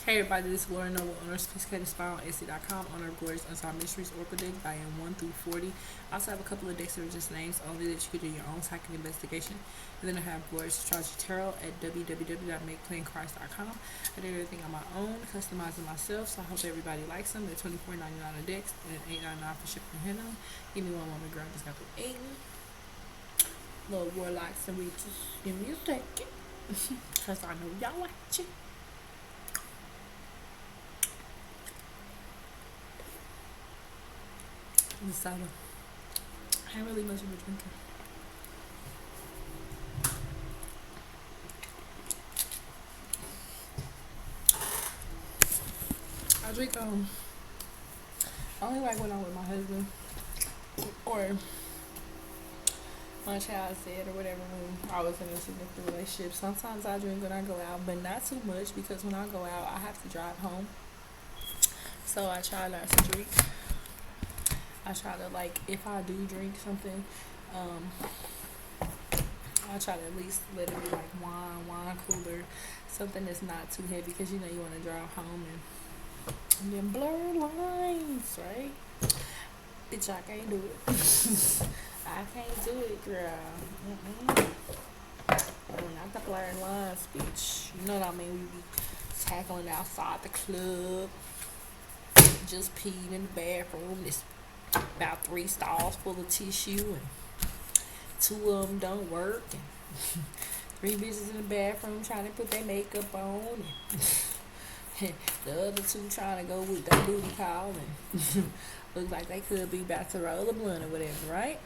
Hey everybody, this is Laura Noble, owner of Sophisticated Spy on Etsy.com, owner of Glorious Unsolved Mysteries Oracle Deck, volume 1 through 40. I also have a couple of decks that are just names only that you can do your own psychic investigation. And then I have Glorious Astrology Tarot at www.makeplancharts.com. I do everything on my own, customizing myself, so I hope everybody likes them. They're $24.99 a deck and $8.99 for shipping and handling. Give me one moment, girl. I just got through eating. Little warlocks and witches. Give me a second. Because I know y'all watching. The soda. I ain't really much of a drinker. I drink only like when I'm with my husband or my child said or whatever when I was in a significant relationship. Sometimes I drink when I go out, but not too much because when I go out I have to drive home. So I try not to drink. I try to, like, if I do drink something, I try to at least let it be like wine cooler, something that's not too heavy because you know you want to drive home and then blur lines, right? Bitch, I can't do it. I can't do it, girl. Not the blurring lines, bitch. You know what I mean? We be tackling outside the club, just peeing in the bathroom. This about 3 stalls full of tissue and 2 of them don't work and 3 bitches in the bathroom trying to put their makeup on and the other 2 trying to go with their booty call and looks like they could be about to roll a blunt or whatever, right?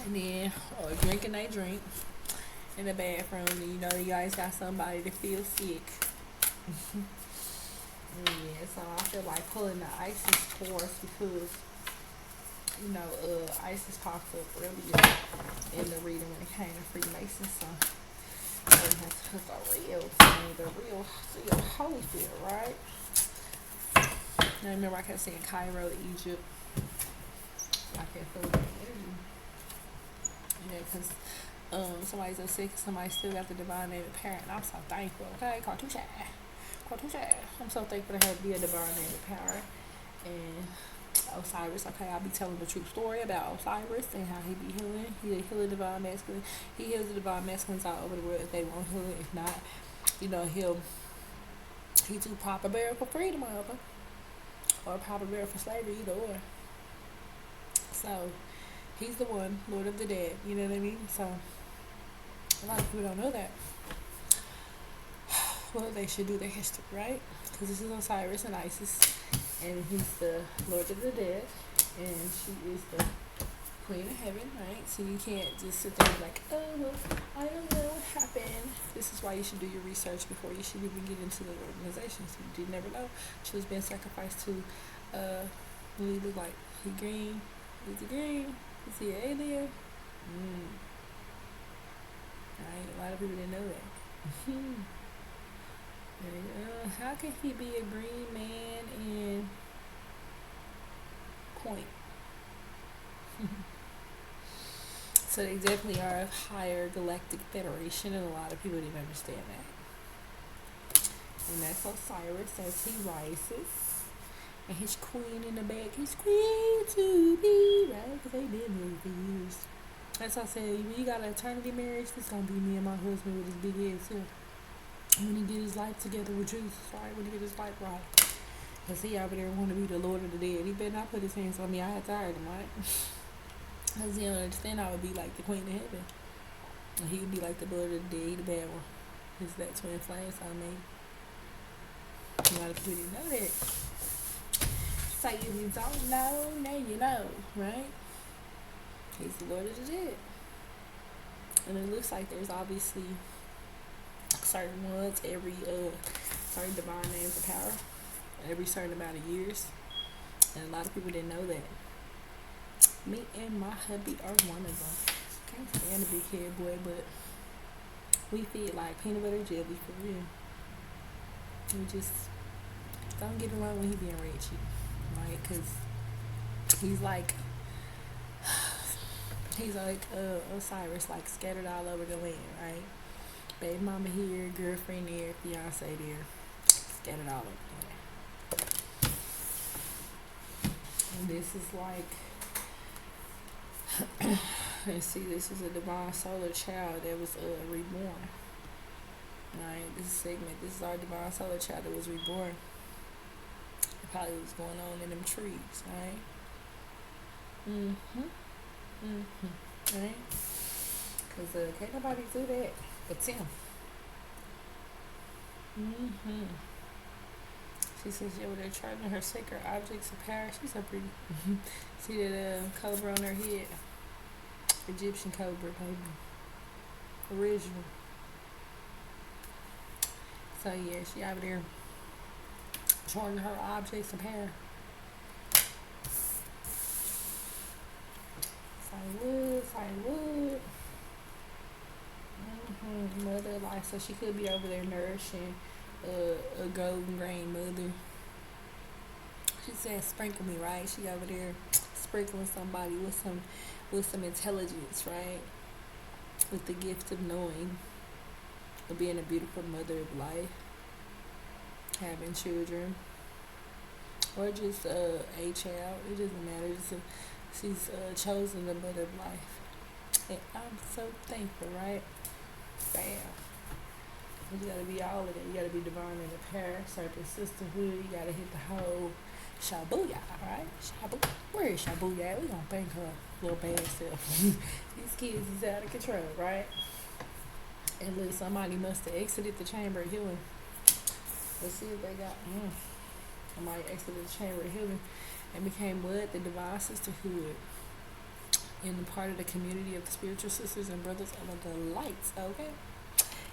And then or drinking they drink in the bathroom and you know you always got somebody to feel sick. Yeah, so I feel like pulling the ISIS Taurus because you know, ISIS popped up earlier in the reading when it came to Freemasons, so it has the real thing, the real Holyfield, right? I remember I kept saying Cairo, Egypt. I kept feeling the energy. Yeah, because somebody's upset because somebody still got the divine name of parent, and I'm so thankful, okay? Cartouche. I'm so thankful to have be a divine name of power. And Osiris, okay, I'll be telling the true story about Osiris and how he be healing. He'll heal the divine masculine. He heals the divine masculines all over the world if they want healing. If not, you know, he do proper burial for freedom or proper burial for slavery, either or. So he's the one, Lord of the Dead, you know what I mean? So a lot of people don't know that. Well, they should do their history, right? Because this is Osiris and Isis, and he's the Lord of the Dead, and she is the Queen of Heaven, right? So you can't just sit there and be like, oh, well, I don't know what happened. This is why you should do your research before you should even get into the organization. So you did never know she was being sacrificed to, what he look like? He green? Is he green? Is he an alien? Right? A lot of people didn't know that. How can he be a green man in point? So they definitely are a higher galactic federation, and a lot of people didn't understand that. And that's Osiris as he rises, and his queen in the back, his queen to be, right? Because they've been married for years. That's why I said, when you got an eternity marriage, it's gonna be me and my husband with his big head too. When he get his life together with Jesus, right? When he get his life right. Because he over there want to be the Lord of the Dead. He better not put his hands on me. I had tired him, right? Because he don't understand I would be like the Queen of Heaven. And he would be like the Lord of the Dead. He the bad one. He's that twin flame, so I mean, a lot of people didn't know that. So if you don't know, now you know, right? He's the Lord of the Dead. And it looks like there's obviously certain ones every certain divine names of power every certain amount of years, and a lot of people didn't know that. Me and my hubby are one of them. Can't stand a big head boy, but we feed like peanut butter jelly for real. We just don't get along when he being ratchet, right? Because he's like Osiris, like scattered all over the land, right? Baby mama here, girlfriend there, fiance there. scattered all over there. And this is like, and see, this is a divine solar child that was reborn. Right, this segment, this is our divine solar child that was reborn. It probably was going on in them trees, right? Right? Because can't nobody do that but Tim. She says, yeah, well, they're charging her sacred objects of power. She's so pretty. See that cobra on her head? Egyptian cobra, baby. Original. So, yeah, she over there charging her objects of power. Fine wood. Mother life, so she could be over there nourishing a golden grain mother. She said, "Sprinkle me," right? She over there sprinkling somebody with some intelligence, right? With the gift of knowing, of being a beautiful mother of life, having children, or just a child. It doesn't matter. She's chosen the mother of life, and I'm so thankful, right? Bam. You gotta be all of it. You gotta be divine in the pair, serpent sisterhood. You gotta hit the whole Shabuya, right? Where is Shabuya? We gonna thank her little bad self. These kids is out of control, right? And look, somebody must have exited the chamber of healing. Let's see if they got somebody exited the chamber of healing and became what? The divine sisterhood. In the part of the community of the spiritual sisters and brothers of the lights, okay?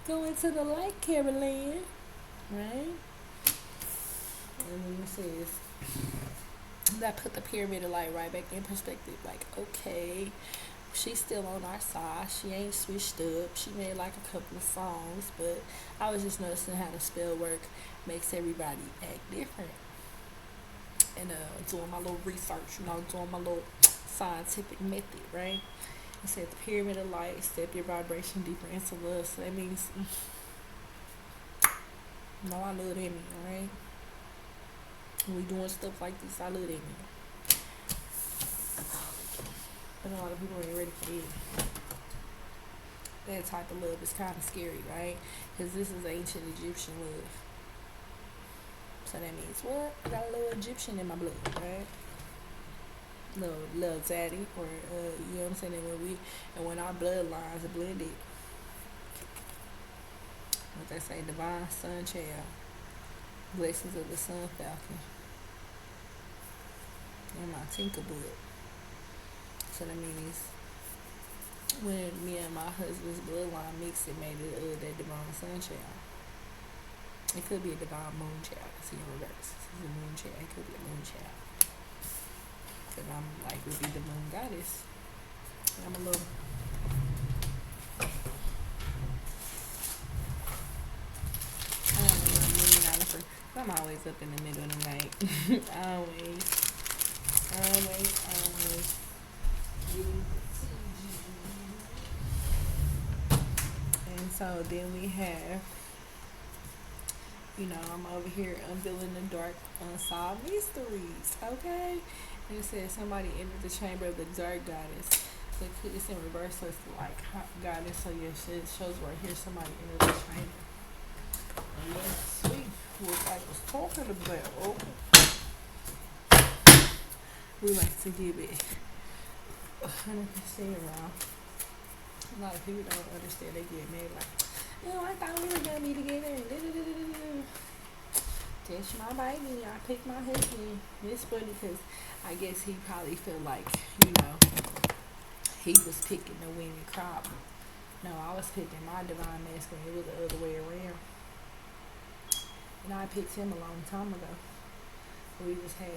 Go into the light, Carolyn, right? And then it says, that put the pyramid of light right back in perspective. Like, okay, she's still on our side. She ain't switched up. She made like a couple of songs, but I was just noticing how the spell work makes everybody act different. And doing my little research, doing my little scientific method, right? It said the pyramid of light, step your vibration deeper into love. So that means, I love that mean, right? When we doing stuff like this, I love that mean. But a lot of people ain't ready for it. That type of love is kind of scary, right? Because this is ancient Egyptian love. So that means what? I got a little Egyptian in my blood, right? Little daddy, or you know what I'm saying? And when our bloodlines are blended, what they say, divine sun child, blessings of the sun falcon, and my tinkerbud. So that means when me and my husband's bloodline mixed, it made it that divine sun child. It could be a divine moon child. See, in reverse. This is a moon child. It could be a moon child. Because I'm like, would be the moon goddess. And I'm a little. I'm always up in the middle of the night. always. And so then we have, I'm over here unveiling the dark unsolved mysteries, okay? And it says somebody entered the chamber of the dark goddess. So it's in reverse, so it's like hot goddess. So yes, it shows right here somebody entered the chamber. And let's see what I was talking about. We like to give it 100% around. A lot of people don't understand. They get mad like, I thought we were gonna be together. That's my baby. I picked my husband. It's funny because I guess he probably felt like, he was picking the winning crop. No, I was picking my divine masculine. It was the other way around. And I picked him a long time ago. We just had,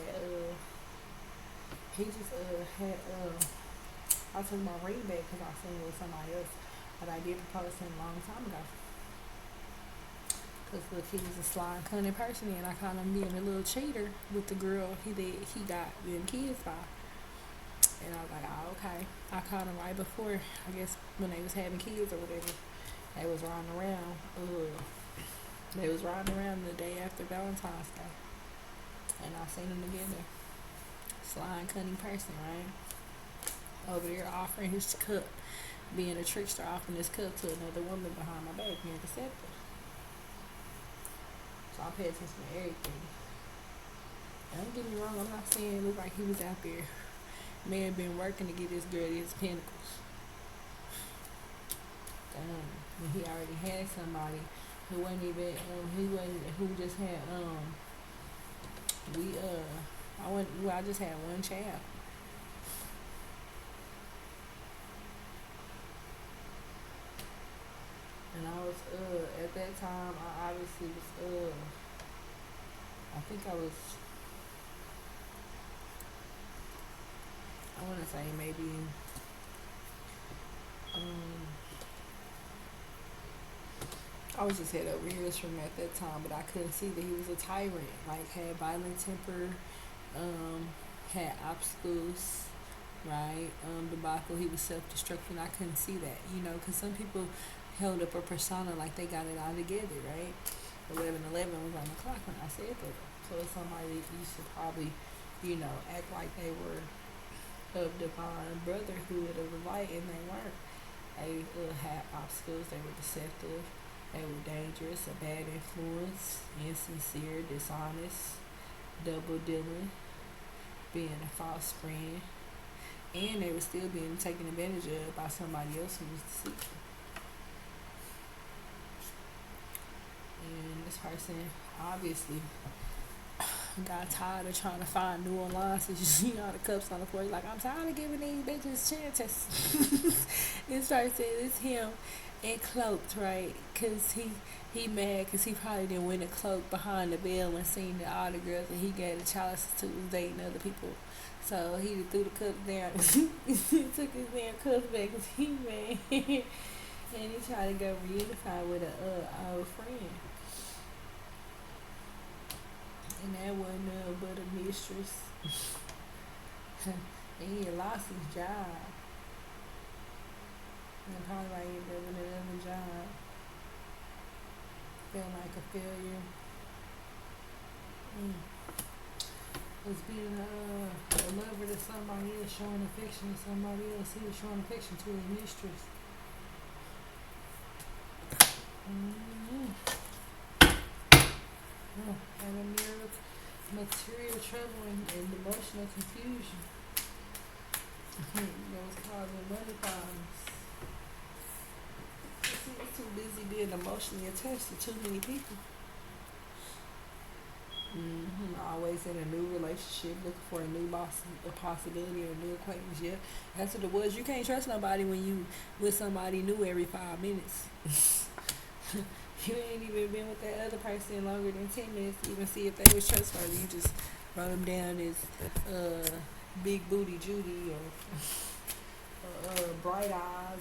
I took my ring back because I seen it with somebody else. But I did propose to him a long time ago. Because look, he was a sly and cunning person, and I caught him being a little cheater with the girl he got them kids by. And I was like, oh, okay. I caught him right before, I guess, when they was having kids or whatever. They was running around. They was riding around the day after Valentine's Day, and I seen them together. Slime cunning person, right? Over there offering his cup, being a trickster, offering his cup to another woman behind my back, being deceptive. So I pay attention to everything. Don't get me wrong, I'm not saying it looked like he was out there. Man been working to get this girl to his pinnacles. When he already had somebody who wasn't even who just had I just had one child. And I was at that time I obviously was I think I wanna say maybe um I was just head over heels from him at that time, but I couldn't see that he was a tyrant. Like had violent temper, had obstacles, right? Debacle. He was self-destructing. I couldn't see that, because some people held up a persona like they got it all together, right? 11:11 was on the clock when I said that. So it's somebody that used to probably, act like they were of divine brotherhood of the light, and they weren't. They had obstacles. They were deceptive. They were dangerous, a bad influence, insincere, dishonest, double dealing, being a false friend, and they were still being taken advantage of by somebody else who was deceitful. And this person obviously got tired of trying to find new alliances. You see all the cups on the floor. He's like, I'm tired of giving these bitches chances. This person is him and cloaked, right? Because he mad because he probably didn't win a cloak behind the veil and seen that all the girls that he gave the chalices to was dating other people. So he threw the cups down. He took his damn cups back because he mad. And he tried to go reunify with a old friend. And that wasn't but a mistress. And he had lost his job. And probably like he ended up with another job. Felt like a failure. Was being a lover to somebody else, showing affection to somebody else. He was showing affection to his mistress. Having material trouble and emotional confusion. That was causing money problems. He was too busy being emotionally attached to too many people. Always in a new relationship, looking for a possibility or a new acquaintance. Yeah, that's what it was. You can't trust nobody when you with somebody new every 5 minutes. You ain't even been with that other person longer than 10 minutes to even see if they was trustworthy. You just wrote them down as big booty Judy or bright eyes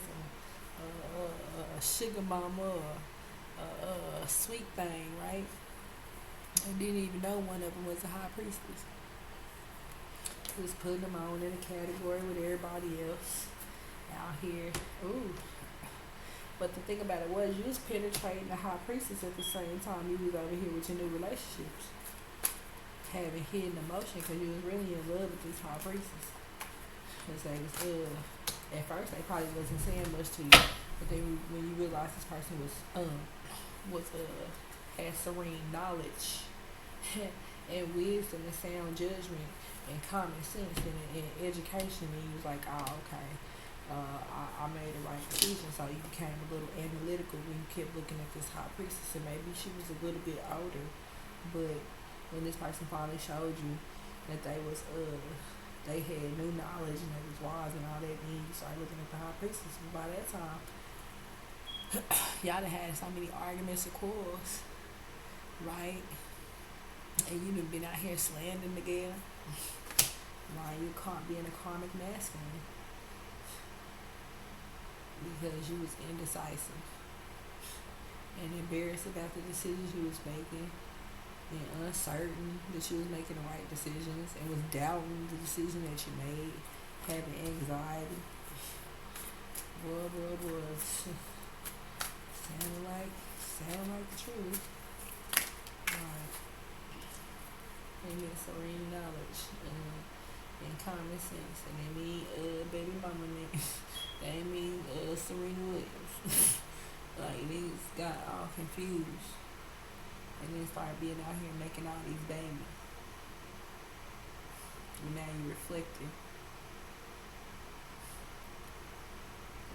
or sugar mama or sweet thing, right? And didn't even know one of them was a high priestess. He was putting them on in a category with everybody else out here. Ooh. But the thing about it was, you was penetrating the high priestess at the same time you was over here with your new relationships. Having hidden emotion because you was really in love with this high priestess. Because they was, at first they probably wasn't saying much to you. But then when you realize this person had serene knowledge and wisdom and sound judgment and common sense and education, and you was like, oh, okay. I made the right decision. So you became a little analytical when you kept looking at this high priestess, and maybe she was a little bit older, but when this person finally showed you that they had new knowledge and they was wise and all that, then you started looking at the high priestess. And by that time, y'all done had so many arguments and quarrels, right? And you done been out here slandering together. Why you caught being a karmic masculine? Because you was indecisive and embarrassed about the decisions you was making and uncertain that you was making the right decisions and was doubting the decision that you made, having anxiety. Boy. Sound like the truth. Right. They mean serene knowledge and common sense, and they mean baby mama name. They mean Serena Williams. Like these got all confused, and then started being out here making all these babies. And now you're reflecting.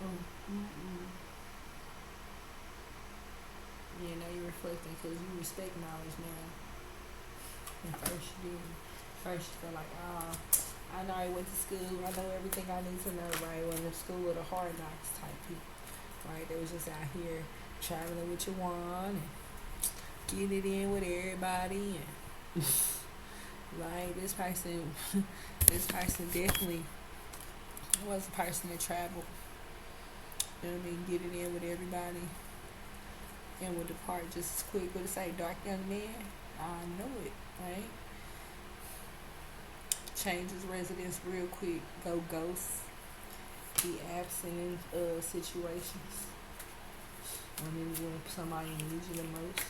Mm-mm. Yeah, now you're reflecting because you respect knowledge now. And first you didn't. First you feel like, I know I went to school. I know everything I need to know, right? Went to school with a hard knocks type people, right? They was just out here traveling with your wand and getting it in with everybody. And like this person definitely was a person that traveled. You know what I mean? Get it in with everybody and would depart just as quick. Would it say dark young man? I know it, right? Change his residence real quick. Go ghost. Be absent in situations when somebody needs you the most.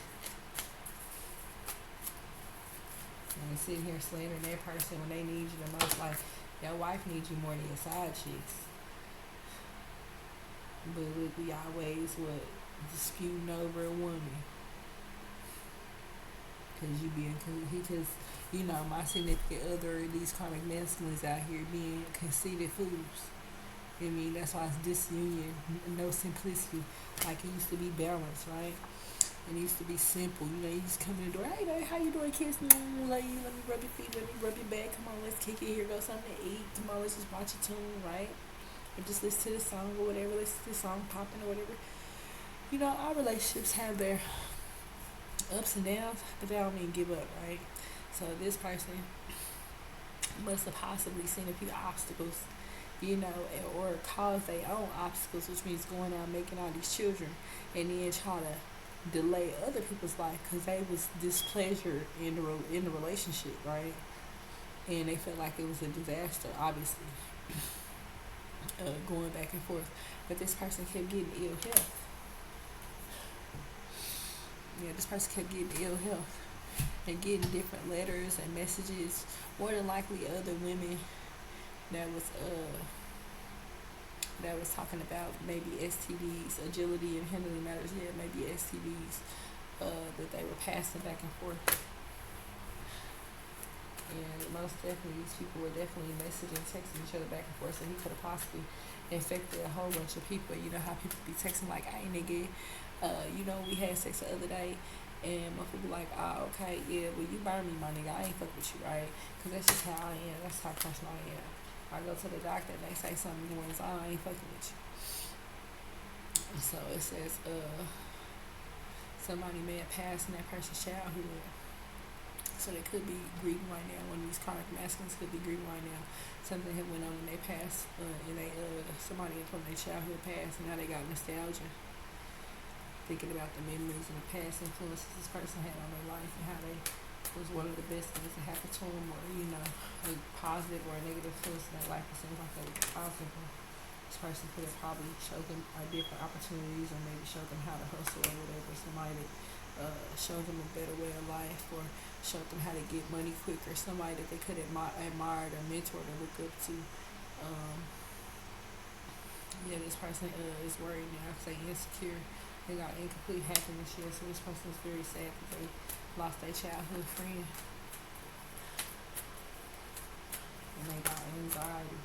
And sitting here slandering that person when they need you the most, like your wife needs you more than your side chicks. But we always disputing over a woman because you know my significant other, these karmic masculines out here being conceited fools. I mean, that's why it's disunion, no simplicity. Like it used to be balanced, right? It used to be simple. You know, you just come in the door, hey, babe, how you doing? Kiss me, let me rub your feet, let me rub your back. Come on, let's kick it here, go something to eat. Come on, let's just watch a tune, right? Or just listen to the song or whatever, listen to the song popping or whatever. You know, our relationships have their ups and downs, but they don't mean give up, right? So this person must have possibly seen a few obstacles, you know, or cause their own obstacles, which means going out making all these children, and then try to delay other people's life because they was displeasure in the relationship, right? And they felt like it was a disaster, obviously, going back and forth. But this person kept getting ill health. Yeah, this person kept getting ill health and getting different letters and messages. More than likely, other women that was talking about maybe STDs, agility and handling matters. Yeah, maybe STDs that they were passing back and forth. And most definitely, these people were definitely messaging, texting each other back and forth. So he could have possibly infected a whole bunch of people. You know how people be texting like, "Hey nigga, you know we had sex the other day," and my people be like, "Oh okay, yeah, well you burn me, my nigga. I ain't fuck with you, right? Because that's just how I am. That's how personal I am. I go to the doctor and they say something going on, I ain't fucking with you." So it says, somebody may have passed in that person's childhood. So they could be grieving right now. One of these karmic masculines could be grieving right now. Something had went on when they passed, and they somebody from their childhood passed, and now they got nostalgia, thinking about the memories and the past influences this person had on their life and how they was one of the best things that happened to them, or you know, a positive or a negative influence in their life. It seems like they were positive. This person could have probably showed them different opportunities, or maybe showed them how to hustle or whatever. Somebody that showed them a better way of life, or showed them how to get money quicker. Somebody that they could admire or mentor or look up to. Yeah, this person is worried now because they insecure. They got incomplete happiness here, so this person is very sad that they lost their childhood friend. And they got anxiety.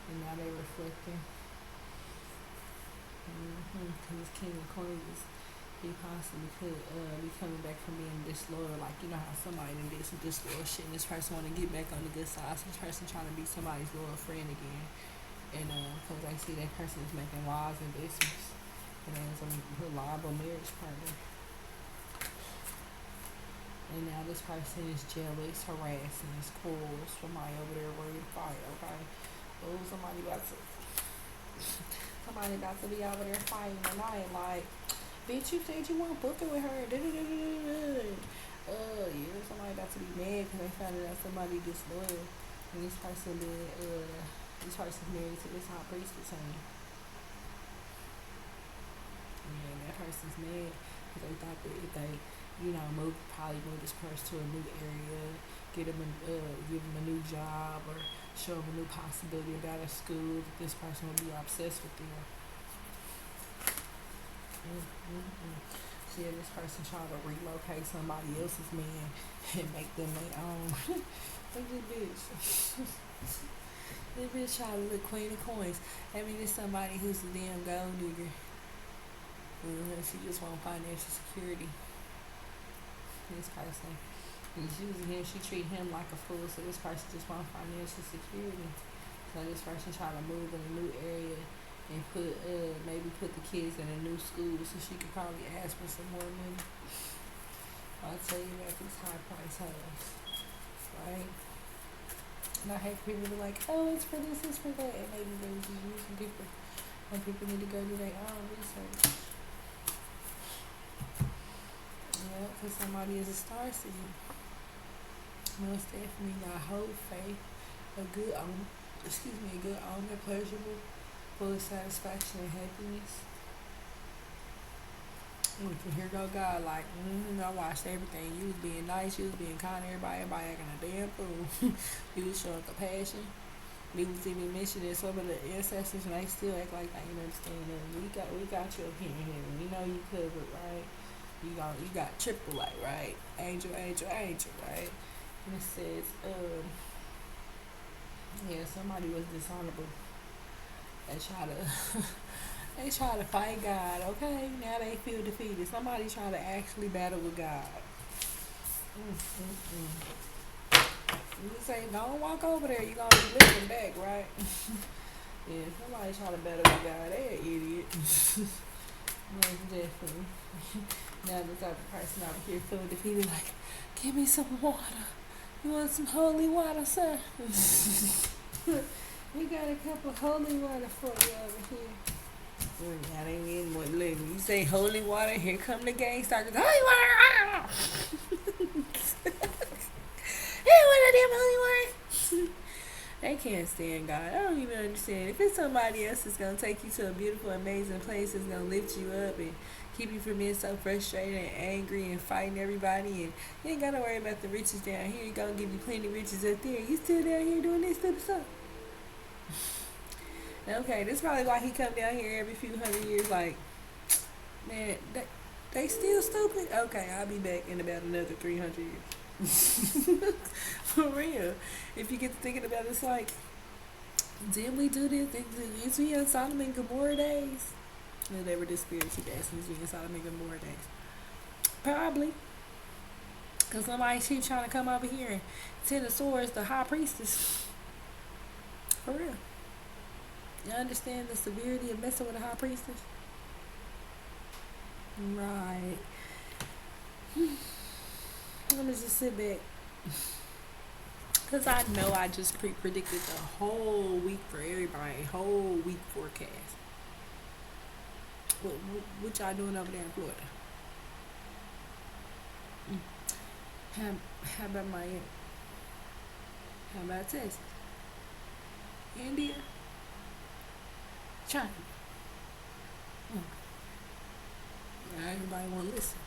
And now they're reflecting. Because King of Coins, he possibly could be coming back from being disloyal. Like, you know how somebody did some disloyal shit and this person want to get back on the good side. So this person trying to be somebody's loyal friend again. And because I see that person is making wise investments. And as a reliable marriage partner. And now this person is jealous, harassing, is cruel. Somebody over there ready to fight, okay? Oh, somebody about to be over there fighting tonight, like, bitch, you said you weren't booking with her. Yeah, somebody about to be mad because they found out somebody disloyal. And this person's married to this high priestess, honey. Yeah, that person's mad because they thought that probably move this person to a new area, give them a new job, or show them a new possibility about a school. This person will be obsessed with them. See if this person trying to relocate somebody else's man and make them their own. Look at this bitch. This bitch trying to look queen of coins. I mean, it's somebody who's a damn gold digger. She just want financial security. This person, he's using him. She treat him like a fool. So this person just want financial security. So this person trying to move in a new area and maybe put the kids in a new school so she could probably ask for some more money. I'll tell you about these high price homes, right? And I hate people to be like, oh, it's for this, it's for that, and maybe they're just using people when people need to go do their own research. Yeah, because somebody is a star seed. Most definitely not hope, faith, a good owner, pleasurable, full of satisfaction and happiness. Here go God, like, I watched everything. You was being nice, you was being kind to everybody acting a damn fool. You was showing compassion. We was even mentioning some of the ancestors, and they still act like they ain't understanding. We got you up here, and we know you covered, right? You got triple A, right? Angel, right? And it says, somebody was dishonorable. They try to fight God, okay? Now they feel defeated. Somebody trying to actually battle with God. You say, don't walk over there. You're going to be looking back, right? Yeah, somebody trying to battle with God. They're an idiot. Most definitely. Now the type of person over here feeling defeated, like, give me some water. You want some holy water, sir? We got a cup of holy water for you over here. I ain't getting what living. You say holy water, here come the gang starters. Holy water! Hey, one of them holy water. They can't stand God. I don't even understand. If it's somebody else that's gonna take you to a beautiful, amazing place, that's gonna lift you up and keep you from being so frustrated and angry and fighting everybody, and you ain't gotta worry about the riches down here. You're gonna give you plenty of riches up there. You still down here doing this stupid stuff. Okay, this is probably why he come down here every few hundred years. Like, man, they still stupid. Okay, I'll be back in about another 300 years. For real. If you get to thinking about it, it's like, did we do this? Is we in Sodom and Gomorrah days? No, they were the spirits. Keep asking, is we in Sodom and Gomorrah days? Probably. Because somebody keep trying to come over here and tend the swords, the high priestess. For real. You understand the severity of messing with a high priestess? Right. Let me just sit back. Because I know I just predicted the whole week for everybody. Whole week forecast. What y'all doing over there in Florida? How about Miami? How about Texas? India? China? Now everybody want to listen.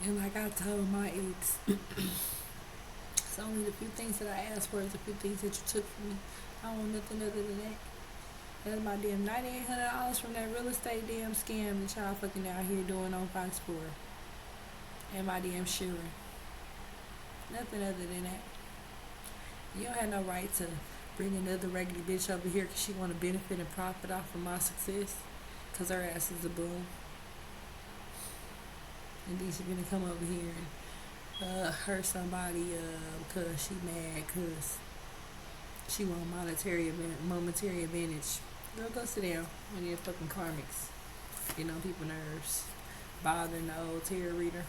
And like I told my ex, it's only the few things that I asked for, is the few things that you took from me. I don't want nothing other than that. That's my damn $9,800 from that real estate damn scam that y'all fucking out here doing on Fox 4. And my damn sharing. Nothing other than that. You don't have no right to bring another raggedy bitch over here because she want to benefit and profit off of my success. Because her ass is a bum. And then she gonna come over here and hurt somebody because she mad because she want momentary advantage. Girl, go sit down when you're fucking karmics. Get on people's nerves. Bothering the old tarot reader.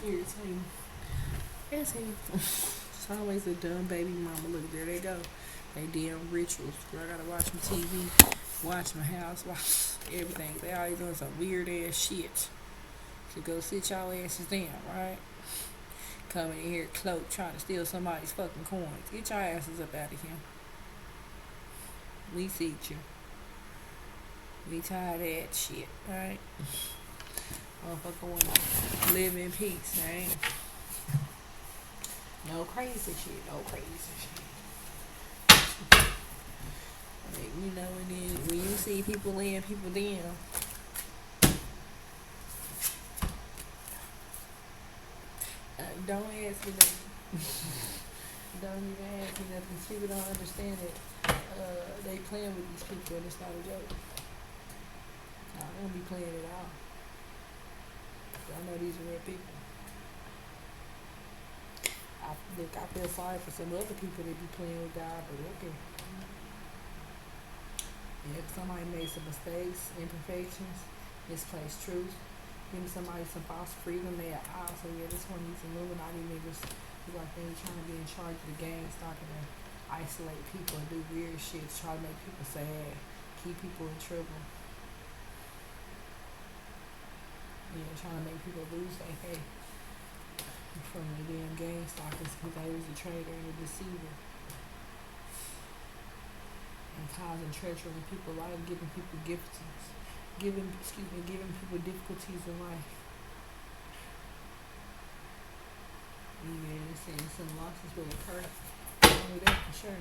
Irritating. It's always a dumb baby mama. Look, there they go. They damn rituals. Girl, I gotta watch my TV, watch my house, watch everything. They always doing some weird ass shit. So go sit y'all asses down, right? Coming in here cloaked, trying to steal somebody's fucking coins. Get your asses up out of here. We see you. We tired of that shit, right? Motherfucker wanna live in peace, right? No crazy shit, no crazy shit. Like, you know, and then when you see people laying people down, don't ask me nothing. Don't even ask me nothing. 'Cause people don't understand that they playing with these people and it's not a joke. I don't be playing at all. I know these are real people. I feel sorry for some other people that be playing with God, but okay. And if somebody made some mistakes, imperfections, misplaced truth, giving somebody some false freedom, they are out. So yeah, this one these Illuminati niggas is like they trying to be in charge of the gang, starting to isolate people and do weird shit, try to make people sad, keep people in trouble. You know, trying to make people lose their faith from the damn gang stalkers because they was a traitor and a deceiver. And causing treachery in people's life, giving people giftings, giving people difficulties in life. Yeah, saying some losses will occur. I know that for sure.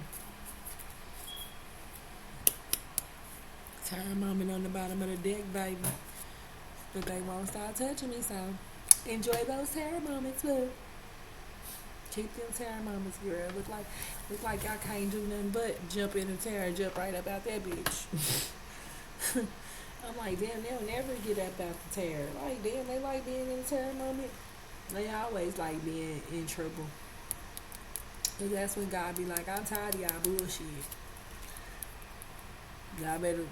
Tired moment on the bottom of the deck, baby. But they won't stop touching me, so enjoy those terror moments, boo. Keep them terror moments, girl. Look like y'all can't do nothing but jump in the terror and jump right up out that bitch. I'm like, damn, they'll never get up out the terror. Like, damn, they like being in the terror moment. They always like being in trouble. Cause that's when God be like, I'm tired of y'all bullshit. Y'all better,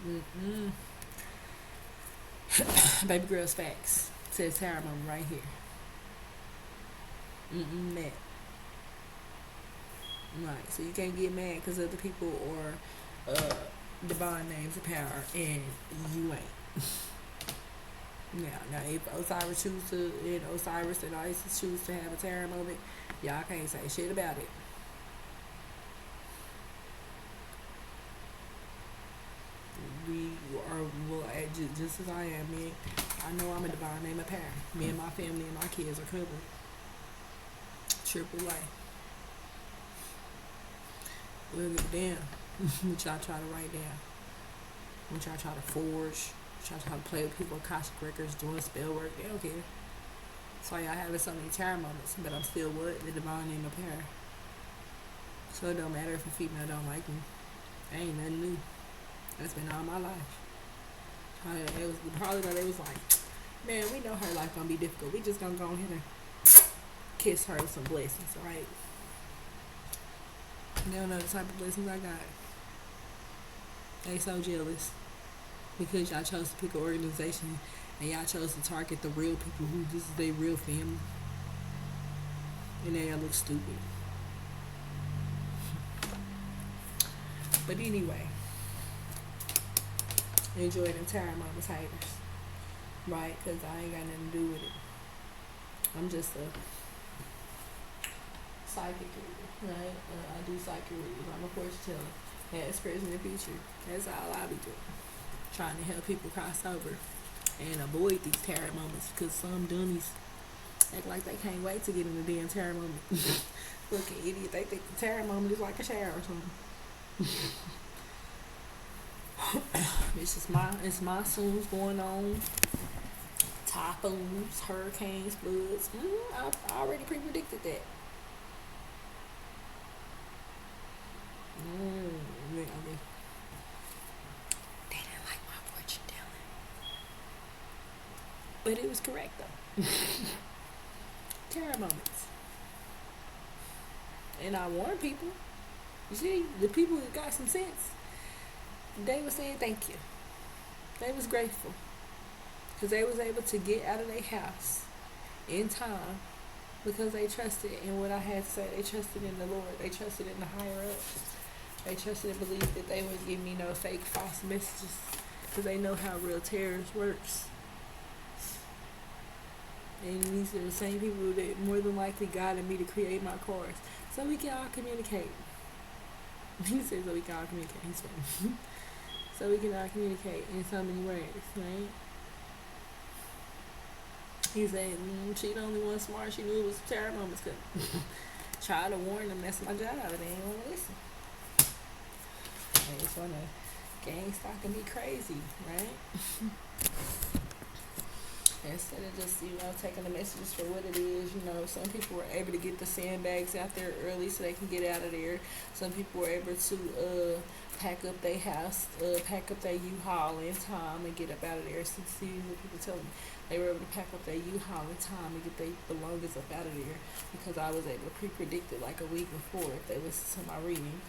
baby girl's facts. Says terror moment right here. That. Right, so you can't get mad because other people or divine names of power and you ain't. Now if Osiris Osiris and Isis choose to have a terror moment, y'all can't say shit about it. We are just as I am, man. I know I'm a divine name of power. Me and my family and my kids are covered. Triple A. Look it down. What y'all try to write down. What y'all try to forge. What y'all try to play with people, Akashic records, doing spell work. They don't care. So y'all having so many terror moments, but I'm still what? The divine name of power. So it don't matter if a female don't like me. Ain't nothing new. That's been all my life. It was probably that they was like, man, we know her life gonna be difficult. We just gonna go ahead and kiss her with some blessings, right? They don't know the type of blessings I got. They so jealous because y'all chose to pick an organization and y'all chose to target the real people who this is their real family, and they all look stupid. But anyway, enjoy them terror mamas haters, right? Because I ain't got nothing to do with it. I'm just a psychic reader, right? I do psychic readings. I'm a fortune teller. Yeah, expressing the future. That's all I be doing. Trying to help people cross over and avoid these terror moments because some dummies act like they can't wait to get in the damn terror moment. Fucking idiot. They think the terror moment is like a shower or something. It's monsoons going on, typhoons, hurricanes, floods. I already pre-predicted that. They didn't like my fortune telling, but it was correct though. Terror moments, and I warn people. You see, the people that got some sense, they were saying thank you. They was grateful because they was able to get out of their house in time because they trusted in what I had to say. They trusted in the Lord. They trusted in the higher ups. They trusted and believed that they wouldn't give me no fake false messages because they know how real terrorist works. And these are the same people that more than likely guided me to create my course so we can all communicate. He says so we can all communicate. He's funny. so we cannot communicate in so many ways, right? He said, she the only one smart. She knew it was terror moments. Try to warn them. That's my job. They ain't want to listen. They just want to gang stalk and be crazy, right? Instead of just, taking the messages for what it is, some people were able to get the sandbags out there early so they can get out of there. Some people were able to pack up their house, pack up their U-Haul in time and get up out of there. See what people tell me. They were able to pack up their U-Haul in time and get their belongings up out of there because I was able to pre-predict it like a week before if they listen to my reading.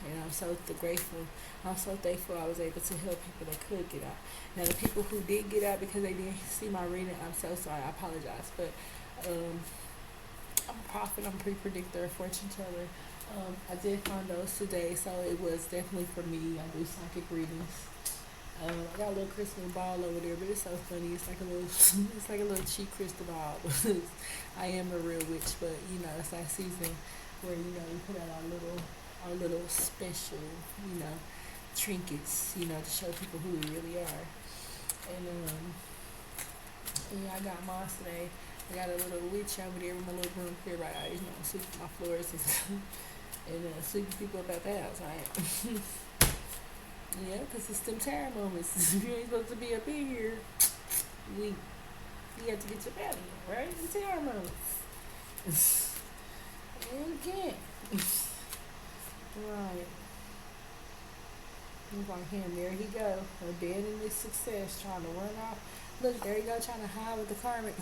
And I'm so grateful. I'm so thankful I was able to help people that could get out. Now, the people who did get out because they didn't see my reading, I'm so sorry. I apologize. But I'm a prophet. I'm a pre-predictor, a fortune teller. I did find those today, so it was definitely for me. I do psychic readings. I got a little crystal ball over there, but it's so funny. It's like a little cheap crystal ball. I am a real witch, but it's that season where you put out our little special, trinkets, to show people who we really are. And I got mine today. I got a little witch over there with my little broom clear right out. Sweeping my floors and sweeping people about the house, right? Yeah, because it's them terror moments. If you ain't supposed to be up in here, you have to get your body in, right? The terror moments. And you can't. Right. Look like him. There he go. Abandoning his success, trying to run off. Look, there he go, trying to hide with the karmic.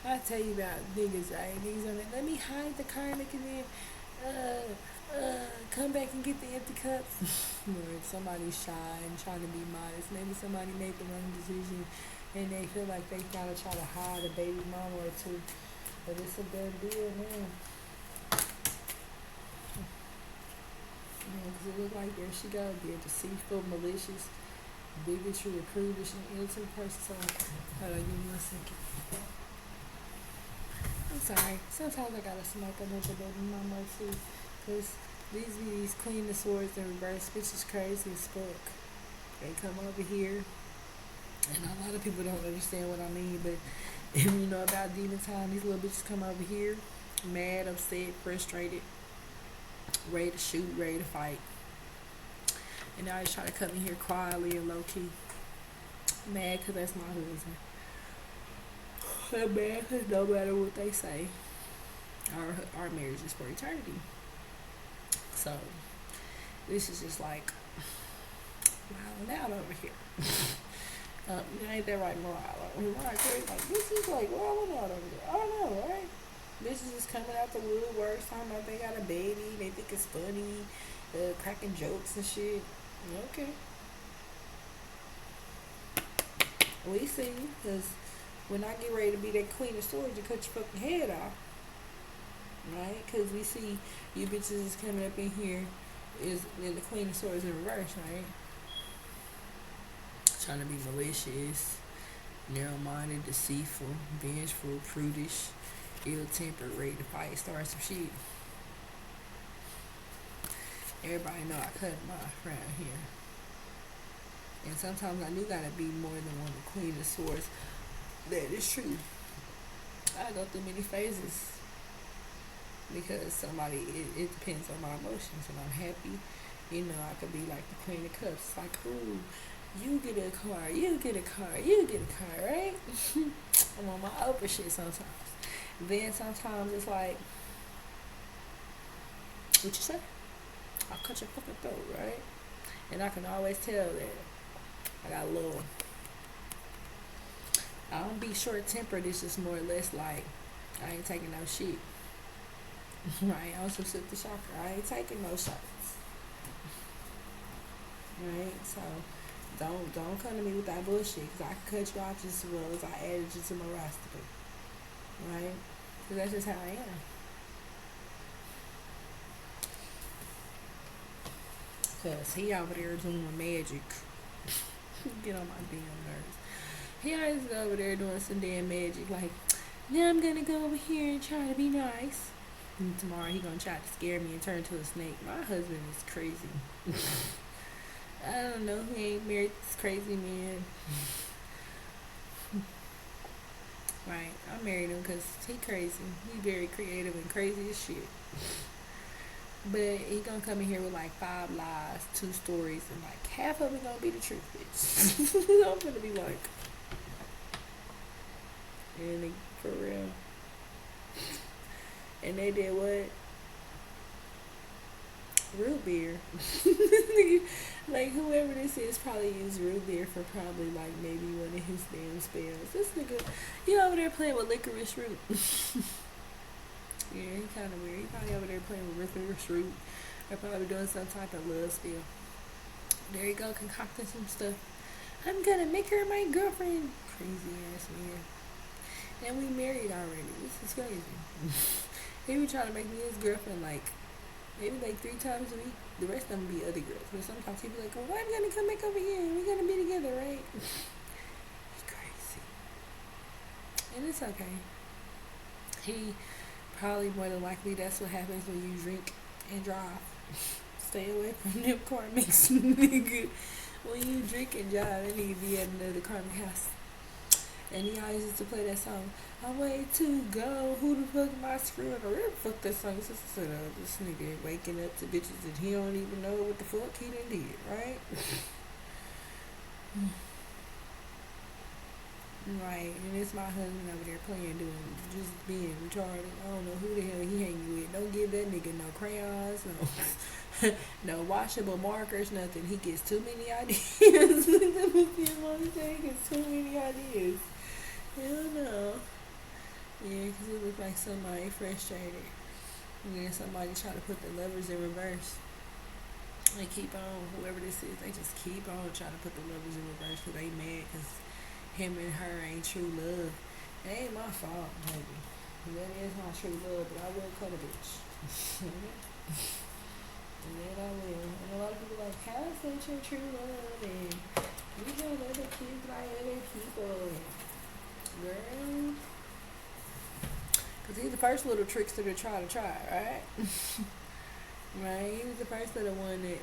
I tell you about niggas, right? Niggas on that. Let me hide the karmic and then come back and get the empty cups. Or if somebody's shy and trying to be modest, maybe somebody made the wrong decision and they feel like they gotta try to hide a baby mama or two. But it's a done deal, man. Because it looked like there she go, being deceitful, malicious, bigotry, or prudish, and innocent person. So, hold on, give me 1 second. I'm sorry. Sometimes I gotta smack a little bit in my mouth too, because these Queen of Swords in reverse, bitch is crazy as fuck. They come over here, and a lot of people don't understand what I mean, but if you know about demon time, these little bitches come over here, mad, upset, frustrated, ready to shoot, ready to fight. And now I just try to come in here quietly and low key. Mad because that's my husband. I'm mad because no matter what they say, our marriage is for eternity. So this is just like wilding out over here. Ain't that right, Mariah? Like this is like wilding out over there. I don't know, right? This is just coming out the woodworks, talking about they got a baby, they think it's funny, cracking jokes and shit. Okay. We see, because when I get ready to be that Queen of Swords, you cut your fucking head off. Right? Because we see you bitches is coming up in here, is in the Queen of Swords in reverse, right? Trying to be malicious, narrow-minded, deceitful, vengeful, prudish, ill-tempered, ready to fight, start some shit. Everybody know I cut them off around here. And sometimes I do gotta be more than one Queen of Swords. That is true. I go through many phases because it depends on my emotions. When I'm happy, I could be like the Queen of Cups. Like, ooh, you get a car, you get a car, you get a car, right? I'm on my Oprah shit sometimes. Then sometimes it's like, what you say? I'll cut your fucking throat, right? And I can always tell that I got a little, I don't be short-tempered. It's just more or less like I ain't taking no shit. Right? I also sit the shocker. I ain't taking no shots. Right? So don't come to me with that bullshit, because I can cut you off just as well as I added you to my roster. Right? Because that's just how I am. Because he over there doing magic. Get on my damn nerves. He always over there doing some damn magic. Like, now I'm going to go over here and try to be nice. And tomorrow he going to try to scare me and turn into a snake. My husband is crazy. I don't know. He ain't married this crazy man. Right. I married him because he crazy. He very creative and crazy as shit. But he gonna come in here with like 5 lies, 2 stories, and like half of it gonna be the truth, bitch. I'm gonna be like, and for real. And they did what? Root beer. Like whoever this is probably used root beer for probably like maybe one of his damn spells. This nigga, you over there playing with licorice root. Yeah, he kind of weird. He probably over there playing with licorice root. Or probably doing some type of love spell. There you go, concocting some stuff. I'm gonna make her my girlfriend. Crazy ass man. And we married already. This is crazy. He be trying to make me his girlfriend like maybe like 3 times a week. The rest of them be other girls. But sometimes he be like, well, I'm gonna come back over here. We're gonna be together, right? He's crazy. And it's okay. He probably more than likely that's what happens when you drink and drive. Stay away from them car mix, nigga. When you drink and drive, that nigga be at another car house. And he always used to play that song. I'm way to go. Who the fuck am I screwing? Or whatever the fuck that song is. This nigga waking up to bitches that he don't even know what the fuck he done did, right? Right, and it's my husband over there playing, doing, just being retarded. I don't know who the hell he hanging with. Don't give that nigga no crayons, no, no washable markers, nothing. He gets too many ideas. You know what I'm saying? He gets too many ideas. Hell no. Yeah, because it looked like somebody frustrated. And then somebody try to put the levers in reverse. They keep on, whoever this is, they just keep on trying to put the levers in reverse because they mad because him and her ain't true love. It ain't my fault, baby. That is my true love, but I will cut a bitch. And then I will. And a lot of people like, how is that your true love? And you have other kids like other people. Girl. Because he's the first little trickster to try, right? Right? He was the first little one that,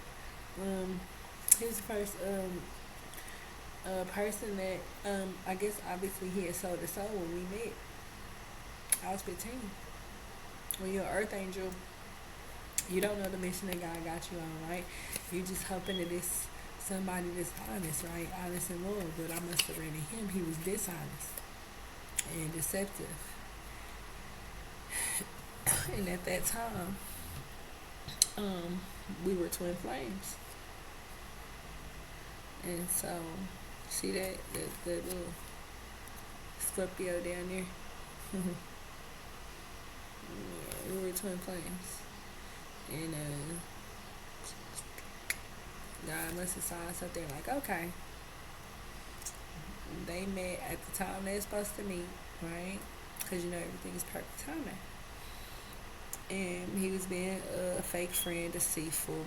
he was the first, person that I guess obviously he had sold his soul when we met. I was 15. When you're an earth angel, you don't know the mission that God got you on, right? You just hoping that it's somebody that's honest, right? Honest and loyal. But I must have ran into him. He was dishonest and deceptive. And at that time, we were twin flames. And so see that little Scorpio down there? Yeah, we were twin flames. And God must have saw us up there like, okay. They met at the time they're supposed to meet, right? Because you know everything is perfect timing. And he was being a fake friend, deceitful,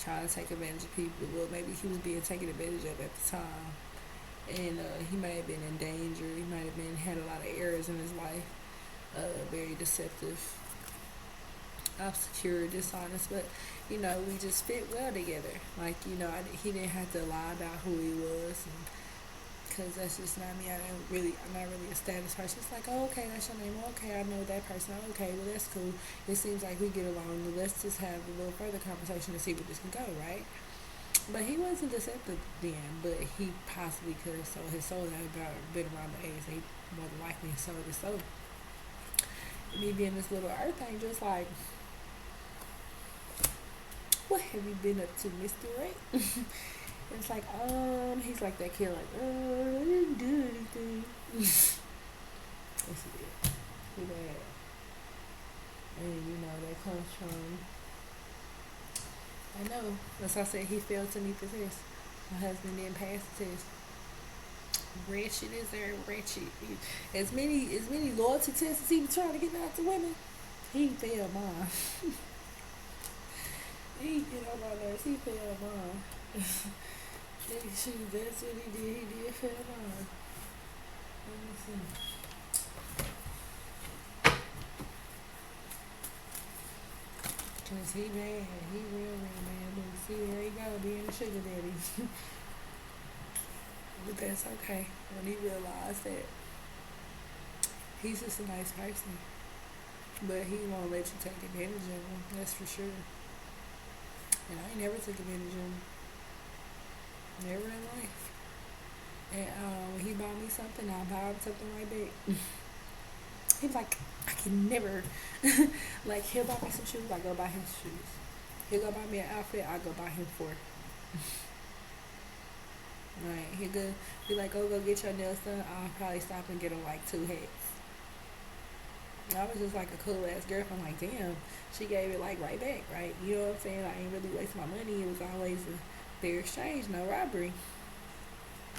trying to take advantage of people. Well, maybe he was being taken advantage of at the time. And he might have been in danger. He might have been had a lot of errors in his life. Very deceptive, obscure, dishonest. But, you know, we just fit well together. Like, you know, he didn't have to lie about who he was. Because that's just not me. I'm not really a status person. It's like, oh, okay, that's your name. Okay, I know that person. Okay, well, that's cool. It seems like we get along. Let's just have a little further conversation to see where this can go, right? But he wasn't deceptive then, but he possibly could have sold his soul. That about been around the age they more than likely sold his soul. Me being this little earth angel, it's like, what have you been up to, Mr. Right? It's like, he's like that kid, like, I didn't do anything. Yes, he did. He did. And, you know, that comes from, I know, that's why I said he failed to meet the test. My husband didn't pass the test. Wretched is there, wretched. As many loyalty tests as he was trying to get out to women, he failed mine. He get on my nerves, he failed mine. Shoot, that's what he did. He did fail mine. Let me see. Cause he bad, he real bad. But see, there he go, being a sugar daddy. But that's okay. When he realized that he's just a nice person, but he won't let you take advantage of him. That's for sure. And I ain't never took advantage of him, never in life. And when he bought me something, I buy him something right back. He was like, I can never. Like, he'll buy me some shoes, I go buy him shoes. He'll go buy me an outfit, I go buy him four. Right, he'll go be like, oh, go get your nails done. I'll probably stop and get him like two hats. I was just like a cool ass girlfriend. Like, damn, she gave it like right back, right? You know what I'm saying? I ain't really waste my money. It was always a fair exchange, no robbery.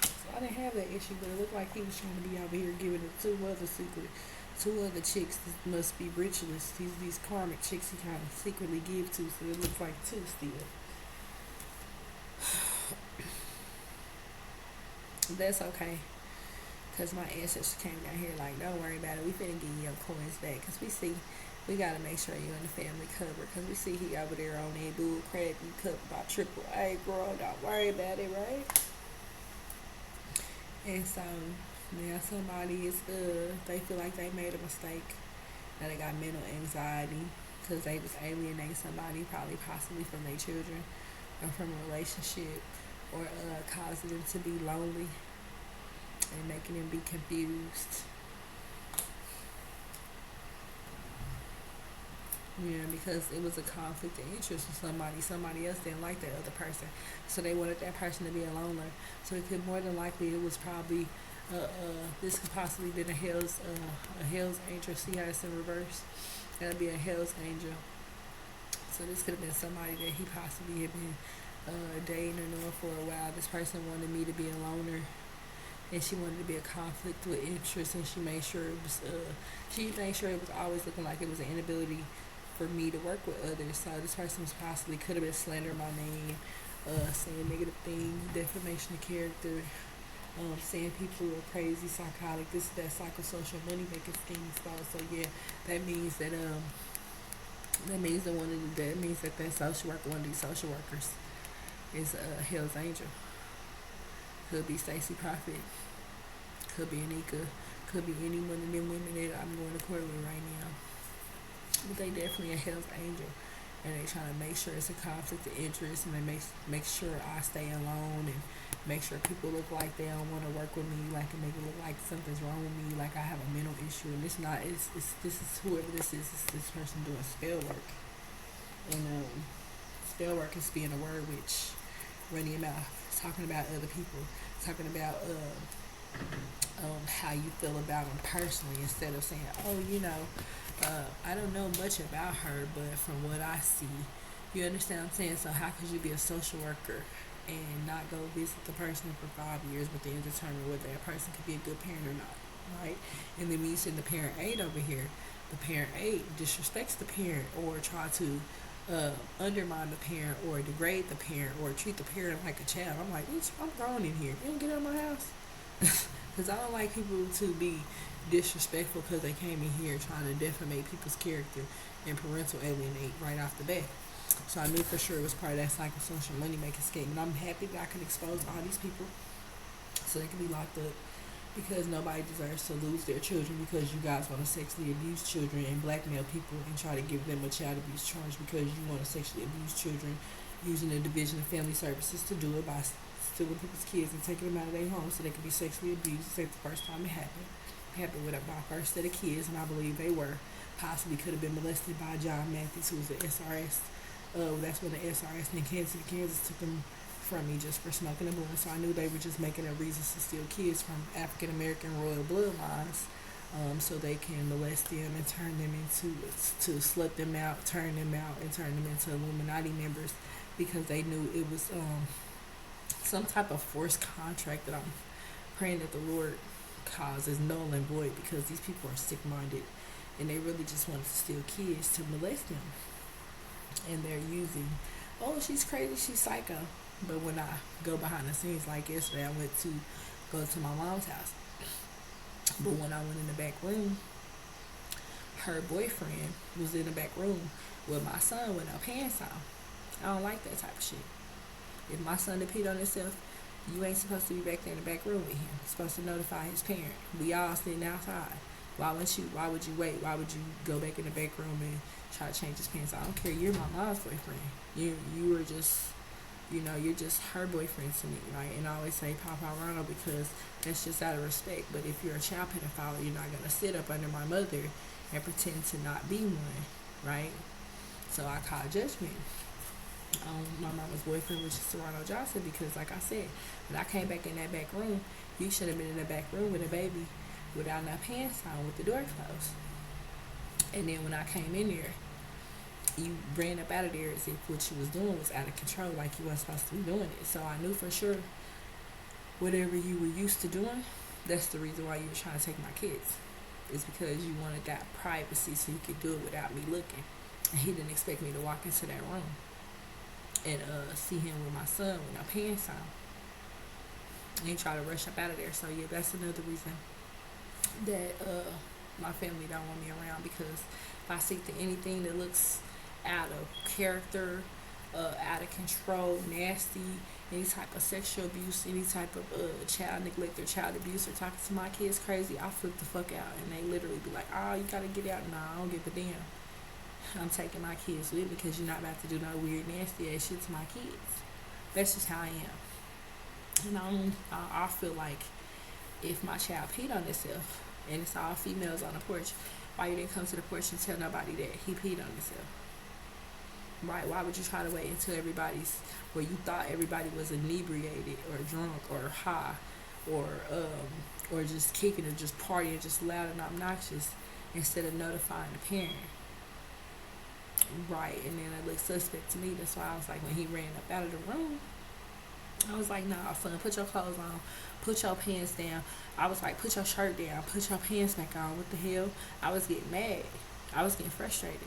So I didn't have that issue, but it looked like he was trying to be over here giving it two other chicks that must be ritualists. These karmic chicks he kind of secretly give to, so it looks like two still. That's okay. Because my ancestors came down here like, don't worry about it. We finna give you your coins back. Because we got to make sure you in the family cover. Because we see he over there on that bull crap. You cut by triple A, girl. Don't worry about it, right? And so now somebody is, they feel like they made a mistake. Now they got mental anxiety. Because they was alienating somebody, probably possibly from their children. Or from a relationship. Or causing them to be lonely. And making them be confused. Yeah, because it was a conflict of interest with somebody else didn't like that other person, so they wanted that person to be a loner. So it could more than likely it was probably this could possibly been a hell's angel. See how it's in reverse? That'd be a hell's angel. So this could have been somebody that he possibly had been dating or knowing for a while. This person wanted me to be a loner. And she wanted to be a conflict with interest, and she made sure it was always looking like it was an inability for me to work with others. So this person was possibly could have been slandering my name, saying negative things, defamation of character, saying people are crazy, psychotic. This is that psychosocial money making scheme style. So yeah, that means that that social worker, one of these social workers, is a Hell's Angel. Could be Stacey Prophet. Could be Anika. Could be any one of them women that I'm going to court with right now. But they definitely a Hell's Angel. And they trying to make sure it's a conflict of interest, and they make sure I stay alone, and make sure people look like they don't want to work with me, like, and make it look like something's wrong with me, like I have a mental issue. And this is whoever this is, this person doing spell work. And spell work is being a word witch, running your mouth, talking about other people, talking about how you feel about them personally, instead of saying, oh, I don't know much about her, but from what I see, you understand what I'm saying? So how could you be a social worker and not go visit the person for 5 years, but then determine whether that person could be a good parent or not, right? And then when you send the parent aid over here, the parent aid disrespects the parent, or try to undermine the parent, or degrade the parent, or treat the parent like a child. I'm like, I'm grown in here. You don't get out of my house. Because I don't like people to be disrespectful because they came in here trying to defamate people's character and parental alienate right off the bat. So I knew for sure it was part of that psychosocial money making scheme. And I'm happy that I can expose all these people so they can be locked up, because nobody deserves to lose their children because you guys want to sexually abuse children and blackmail people and try to give them a child abuse charge because you want to sexually abuse children, using the Division of Family Services to do it by stealing people's kids and taking them out of their homes so they can be sexually abused. It's like the first time it happened. It happened with my first set of kids, and I believe they were possibly could have been molested by John Matthews, who was the SRS. That's when the SRS in Kansas took them from me just for smoking a blunt. So I knew they were just making a reason to steal kids from African American royal bloodlines, so they can molest them and turn them into, to slut them out, turn them into Illuminati members, because they knew it was some type of forced contract that I'm praying that the Lord causes null and void, because these people are sick-minded and they really just wanted to steal kids to molest them. And they're using, oh, she's crazy, she's psycho. But when I go behind the scenes, like yesterday, I went to go to my mom's house. But when I went in the back room, her boyfriend was in the back room with my son with no pants on. I don't like that type of shit. If my son done peed on himself, you ain't supposed to be back there in the back room with him. You're supposed to notify his parent. We all sitting outside. Why would you wait? Why would you go back in the back room and try to change his pants? I don't care. You're my mom's boyfriend. You were just, you're just her boyfriend to me, right? And I always say Papa Ronald because that's just out of respect. But if you're a child pedophile, you're not gonna sit up under my mother and pretend to not be one, right? So I call judgment on my mama's boyfriend, which is Serrano Johnson, because like I said, when I came back in that back room, you should have been in the back room with a baby without no pants on with the door closed. And then when I came in there, you ran up out of there as if what you was doing was out of control, like you weren't supposed to be doing it. So I knew for sure whatever you were used to doing, that's the reason why you were trying to take my kids. It's because you wanted that privacy so you could do it without me looking. And he didn't expect me to walk into that room and see him with my son with no pants on. And he tried to rush up out of there. So yeah, that's another reason that my family don't want me around, because if I see anything that looks out of character, out of control, nasty, any type of sexual abuse, any type of child neglect or child abuse, or talking to my kids crazy, I'll flip the fuck out. And they literally be like, oh, you gotta get out. Nah, I don't give a damn. I'm taking my kids with me because you're not about to do no weird, nasty ass shit to my kids. That's just how I am. And I feel like if my child peed on himself and it's all females on the porch, why you didn't come to the porch and tell nobody that he peed on himself? Right? Why would you try to wait until where you thought everybody was inebriated or drunk or high or just kicking or just partying, just loud and obnoxious, instead of notifying the parent? Right? And then it looked suspect to me. That's why I was like, when he ran up out of the room, I was like, nah, son, put your clothes on, put your pants down. I was like, put your shirt down, put your pants back on. What the hell? I was getting mad. I was getting frustrated.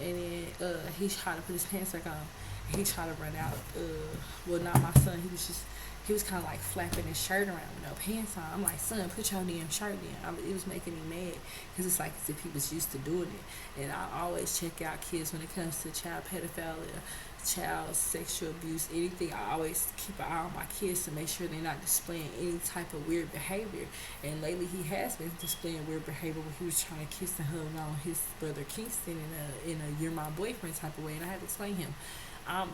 And then he tried to put his pants back on. He tried to run out. Well, not my son. He was kind of like flapping his shirt around with no pants on. I'm like, son, put your damn shirt down. It was making me mad because it's like as if he was used to doing it. And I always check out kids when it comes to child pedophilia, child sexual abuse, anything. I always keep an eye on my kids to make sure they're not displaying any type of weird behavior. And lately he has been displaying weird behavior when he was trying to kiss and hug on his brother Kingston in a you're my boyfriend type of way. And I had to explain him.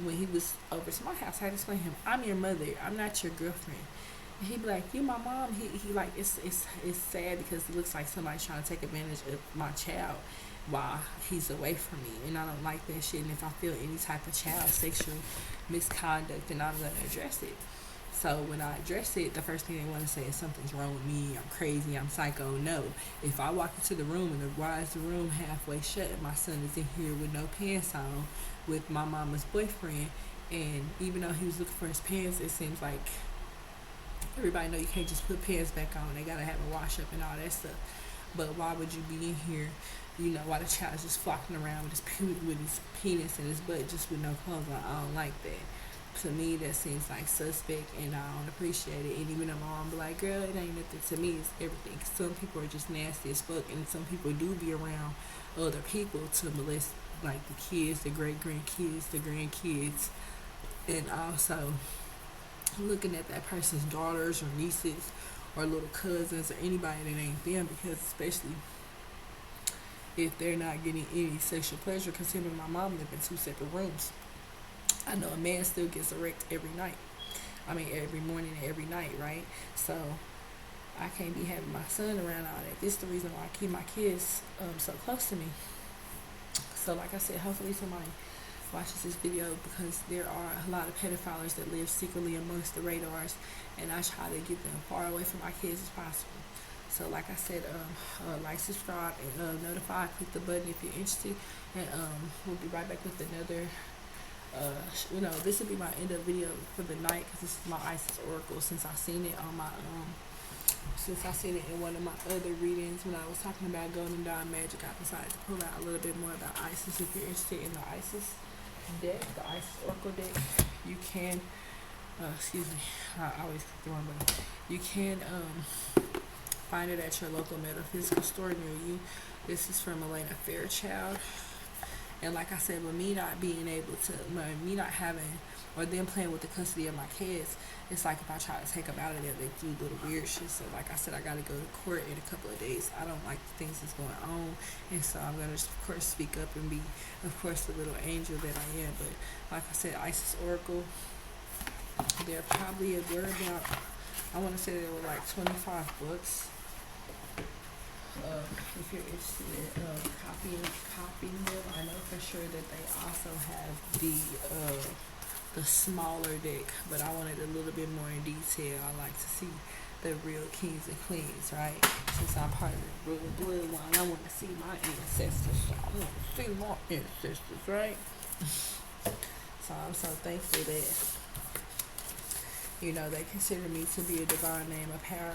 When he was over to my house, I had to explain him, I'm your mother, I'm not your girlfriend. And he'd be like, you my mom. He like, it's sad because it looks like somebody's trying to take advantage of my child while he's away from me, and I don't like that shit. And if I feel any type of child sexual misconduct, then I'm gonna address it. So when I address it, the first thing they want to say is something's wrong with me, I'm crazy, I'm psycho. No. If I walk into the room and why is the room halfway shut and my son is in here with no pants on with my mama's boyfriend, and even though he was looking for his pants, it seems like everybody know you can't just put pants back on, they gotta have a wash up and all that stuff. But why would you be in here, while the child's just flocking around with his penis and his butt just with no clothes on? I don't like that. To me, that seems like suspect, and I don't appreciate it. And even though my mom be like, girl, it ain't nothing, to me, it's everything. Some people are just nasty as fuck, and some people do be around other people to molest, like the kids, the great-grandkids, the grandkids, and also looking at that person's daughters or nieces or little cousins or anybody that ain't them, because especially if they're not getting any sexual pleasure, because him and my mom live in 2 separate rooms. I know a man still gets erect every morning and every night, right? So I can't be having my son around all that. This is the reason why I keep my kids so close to me. So like I said, hopefully somebody watches this video, because there are a lot of pedophiles that live secretly amongst the radars, and I try to get them far away from my kids as possible. So like I said, like, subscribe, and notify, click the button if you're interested, and we'll be right back with another this will be my end of video for the night, because this is my Isis Oracle, since I seen it on my since I seen it in one of my other readings when I was talking about Golden Dawn magic. I decided to pull out a little bit more about Isis. If you're interested in the Isis deck, the Isis Oracle deck, you can excuse me, I always click the wrong button. You can find it at your local metaphysical store near you. This is from Elena Fairchild. And like I said, with me not being able to, me not having, or them playing with the custody of my kids, it's like if I try to take them out of there, they do little weird shit. So like I said, I got to go to court in a couple of days. I don't like the things that's going on. And so I'm going to, of course, speak up and be, of course, the little angel that I am. But like I said, Isis Oracle, they're probably about, I want to say they were like 25 books. If you're interested in copying them, I know for sure that they also have the smaller deck, but I wanted a little bit more in detail. I like to see the real kings and queens, right? Since I'm part of the royal bloodline, I want to see my ancestors. So I want to see my ancestors, right? So I'm so thankful that, you know, they consider me to be a divine name of power.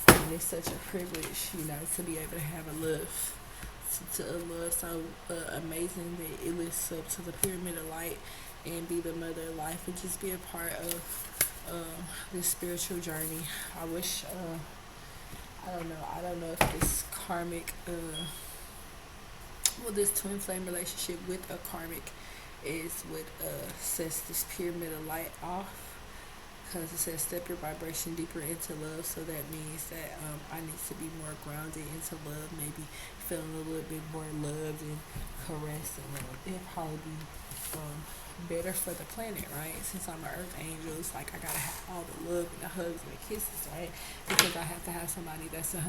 And it's such a privilege, you know, to be able to have a love, to a love so amazing that it lifts up to the pyramid of light and be the mother of life and just be a part of this spiritual journey. I wish, I don't know if this karmic, this twin flame relationship with a karmic is what sets this pyramid of light off. Because it says step your vibration deeper into love, so that means that I need to be more grounded into love, maybe feeling a little bit more loved and caressed, and it'll probably be better for the planet, right? Since I'm an earth angel, it's like I gotta have all the love and the hugs and the kisses, right? Because I have to have somebody that's 100%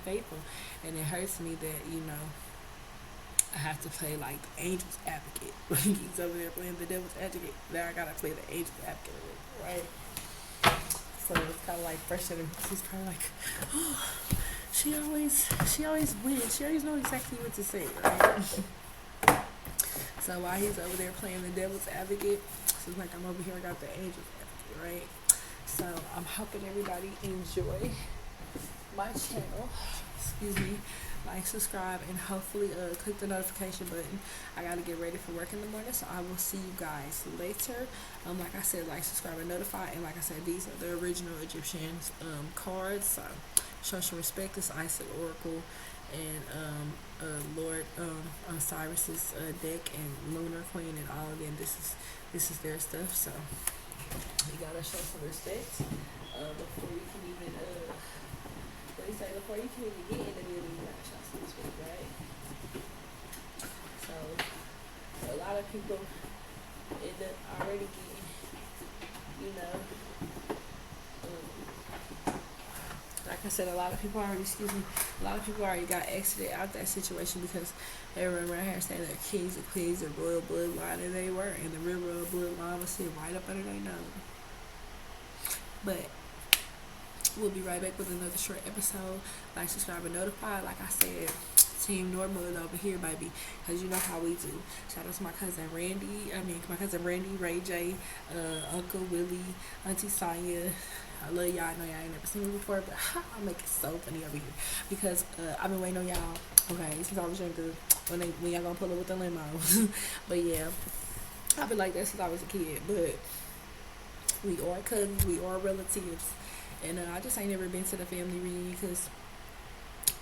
faithful, and it hurts me that, you know, I have to play like the angel's advocate. He's over there playing the devil's advocate. Now I gotta play the angel's advocate, right? So it's kind of like fresh and he's probably like, oh, she always wins. She always knows exactly what to say, right? So while he's over there playing the devil's advocate, so it's like I'm over here, I got the angel's advocate, right? So I'm hoping everybody enjoy my channel. Excuse me. Like, subscribe, and hopefully click the notification button. I gotta get ready for work in the morning, so I will see you guys later. Like I said, like, subscribe, and notify. And like I said, these are the original Egyptian cards. So show some respect. This Isis Oracle and Lord Osiris's deck, and Lunar Queen, and all of them. This is their stuff. So you gotta show some respect before you can even before you can even get in the building, you gotta show some respect, right? So a lot of people end up already getting, you know, like I said, a lot of people already got exited out that situation because they were around here saying they're kings and queens of royal bloodline, and they were, and the real royal bloodline was sitting right up under their nose. But we'll be right back with another short episode. Like, subscribe, and notify. Like I said, Team Normal is over here, baby. Because you know how we do. Shout out to my cousin Randy, Ray J, Uncle Willie, Auntie Sonya. I love y'all. I know y'all ain't never seen me before, but I make it so funny over here. Because I've been waiting on y'all, okay, since I was younger, when y'all gonna pull up with the limo. But yeah, I've been like that since I was a kid. But we are cousins, we are relatives. And I just ain't never been to the family reunion because,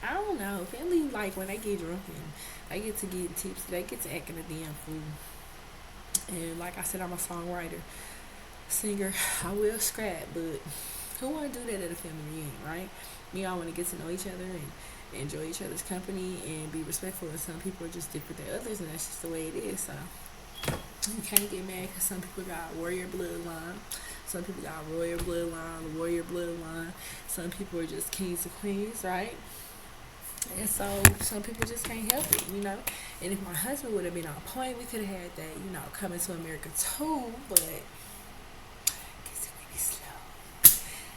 I don't know, family, like, when they get drunk and they get to getting tipsy, they get to acting a damn fool. And like I said, I'm a songwriter, singer. I will scrap, but who want to do that at a family reunion, right? We all want to get to know each other and enjoy each other's company and be respectful. And some people are just different than others, and that's just the way it is. So you can't get mad because some people got warrior bloodline. Some people got royal bloodline, warrior bloodline. Some people are just kings and queens, right? And so some people just can't help it, you know. And if my husband would have been on point, we could have had that, you know, coming to America too. But I guess it may be slow.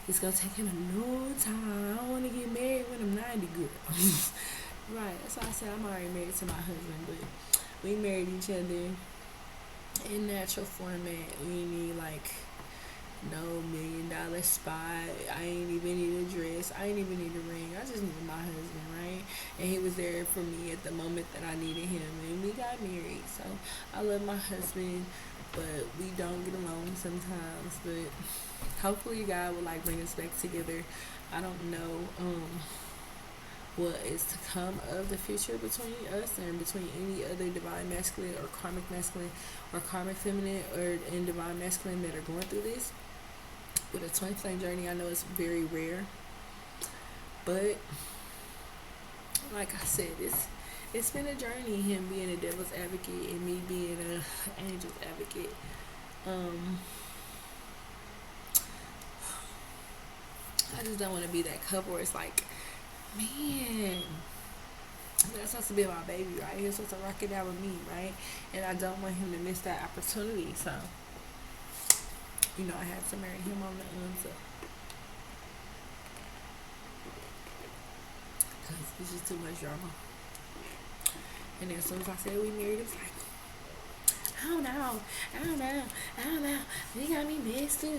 It's gonna take him a long time. I don't want to get married when I'm 90, girl. Right? That's why I said I'm already married to my husband, but we married each other in natural format. We need like no $1 million spot. I ain't even need a dress. I ain't even need a ring. I just needed my husband, right? And he was there for me at the moment that I needed him, and we got married. So I love my husband, but we don't get along sometimes. But hopefully God will like bring us back together. I don't know what is to come of the future between us and between any other divine masculine or karmic masculine or karmic feminine or in divine masculine that are going through this. With a twin flame journey, I know it's very rare, but like I said, it's been a journey. Him being a devil's advocate and me being a angel's advocate. I just don't want to be that couple where it's like, man, that's supposed to be my baby, right? He's supposed to rock it out with me, right? And I don't want him to miss that opportunity. So, I had to marry him on the unzip. Because it's just too much drama. And then as soon as I said we married, it's like, I don't know. You got me messed up.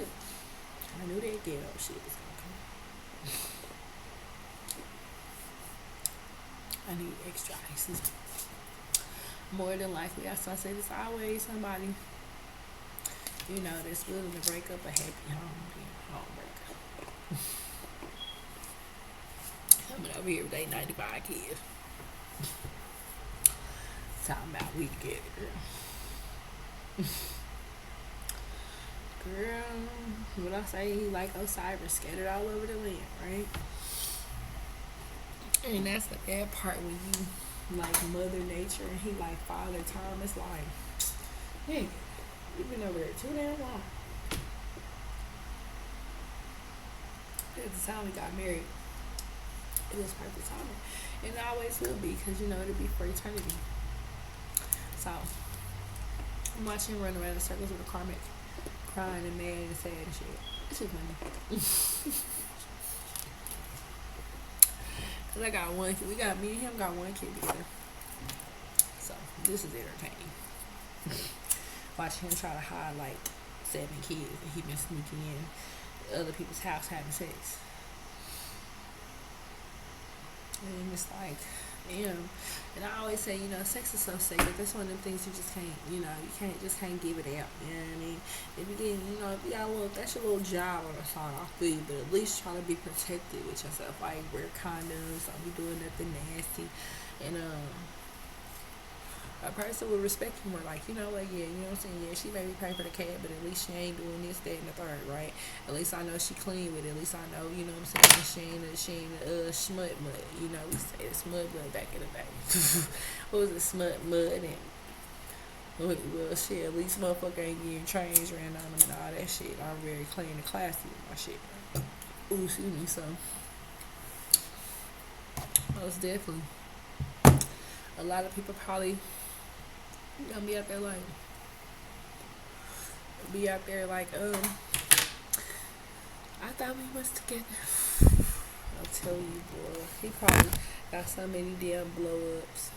I knew that ghetto shit was gonna come. I need extra ices. More than likely, that's why I say there's always somebody, that's willing to break up a happy home, homebreaker. Coming over here with 95 kids. Talking about we together, girl. What I say, he like Osiris scattered all over the land, right? And that's the bad part when you like Mother Nature and he like Father Time. It's like, hey, we've been over there too damn long. At the time we got married, it was perfect timing, and it always will be, because it'll be for eternity. So I'm watching him run around in circles with a karmic, crying and mad and sad and shit. It's just funny. Cause I got one kid. Me and him got one kid together. So this is entertaining. Watching him try to hide like 7 kids that he been sneaking in other people's house having sex. And it's like, damn. And I always say, sex is so sacred. That's one of them things you just can't, you can't give it out. You know what I mean? If you get, if you got that's your little job on the side, I feel you, but at least try to be protected with yourself. Like, wear condoms, don't be doing nothing nasty. And, a person will respect you more, like, yeah, what I'm saying? Yeah, she may be paying for the cab, but at least she ain't doing this, that, and the third, right? At least I know she clean with it. At least I know, what I'm saying? She ain't smut mud. We say smut mud back in the day. What was it, smut mud? And, well, shit, at least motherfucker ain't getting trains ran on them and all that shit. I'm very clean and classy with my shit. Ooh, excuse me, so. Most definitely. A lot of people probably gonna be out there like, I thought we was together. I'll tell you, boy, he probably got so many damn blow ups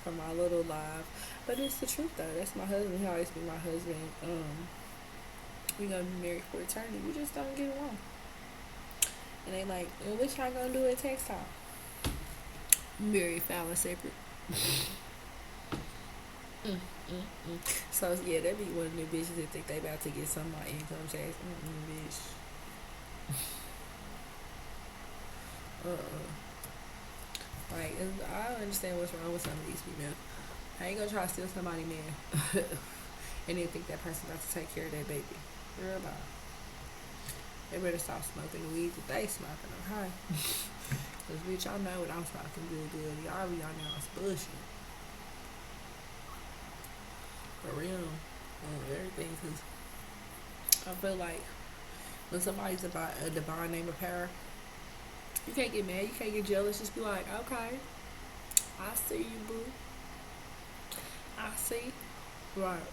from our little live, but it's the truth though. That's my husband. He always be my husband. We gonna be married for eternity. We just don't get along. And they like, well, what y'all gonna do at text time? Married, foul, and separate. So yeah, that be one of the bitches that think they about to get some of my income tax. Bitch. Like, I don't understand what's wrong with some of these people. I ain't gonna try to steal somebody's man and then think that person about to take care of that baby. Real about. They better stop smoking the weed that they smoking, okay? Cause bitch, y'all know what I'm smoking good. Y'all know it's bullshit. For real. Everything, cause I feel like when somebody's about a divine name of power, you can't get mad, you can't get jealous. Just be like, okay, I see you, boo. I see. Right.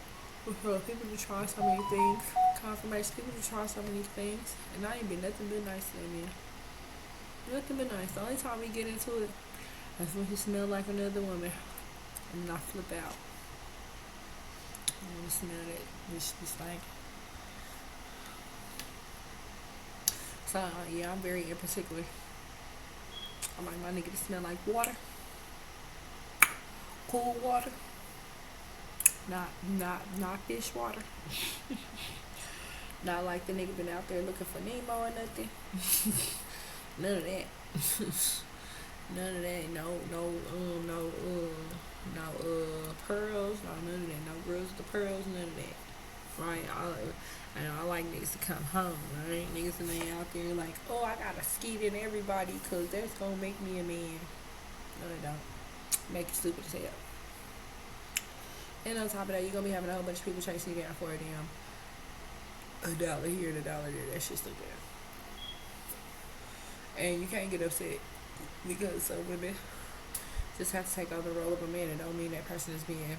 People do try so many things. Confirmation. People do try so many things, and I ain't been nothing but nice to them, man. Nothing but nice. The only time we get into it, that's when he smell like another woman, and I flip out. I want to smell that bitch be stank. So yeah, I'm very in particular. I like my nigga to smell like water, cool water, not fish water. Not like the nigga been out there looking for Nemo or nothing. None of that. None of that. No pearls. No, none of that. No girls with the pearls. None of that. Right? I like niggas to come home, right? Niggas and they out there like, oh, I gotta skeet in everybody because that's gonna make me a man. No, they don't. Make you stupid as hell. And on top of that, you're gonna be having a whole bunch of people chasing you down for a dollar here and a dollar there. That shit's stupid. And you can't get upset because some women just have to take on the role of a man. It don't mean that person is being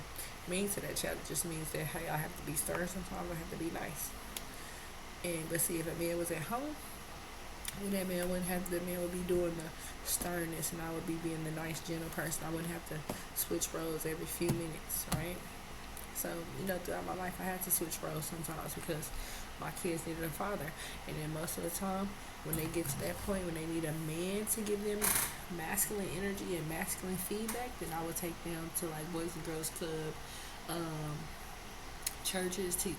mean to that child. It just means that, hey, I have to be stern sometimes. I have to be nice. And but see, if a man was at home, when that man wouldn't have, the man would be doing the sternness, and I would be being the nice, gentle person. I wouldn't have to switch roles every few minutes, right? So, throughout my life, I had to switch roles sometimes because my kids needed a father. And then most of the time, when they get to that point, when they need a man to give them masculine energy and masculine feedback, then I would take them to like Boys and Girls Club, churches to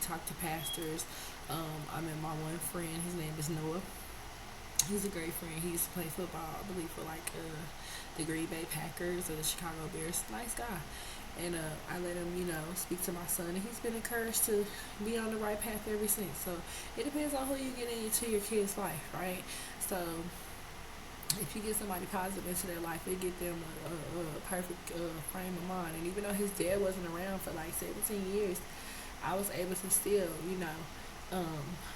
talk to pastors. I met my one friend. His name is Noah. He's a great friend. He used to play football, I believe, for like the Green Bay Packers or the Chicago Bears. Nice guy. And I let him, speak to my son, and he's been encouraged to be on the right path ever since. So it depends on who you get into your kid's life, right? So if you get somebody positive into their life, it get them a perfect frame of mind. And even though his dad wasn't around for like 17 years, I was able to still,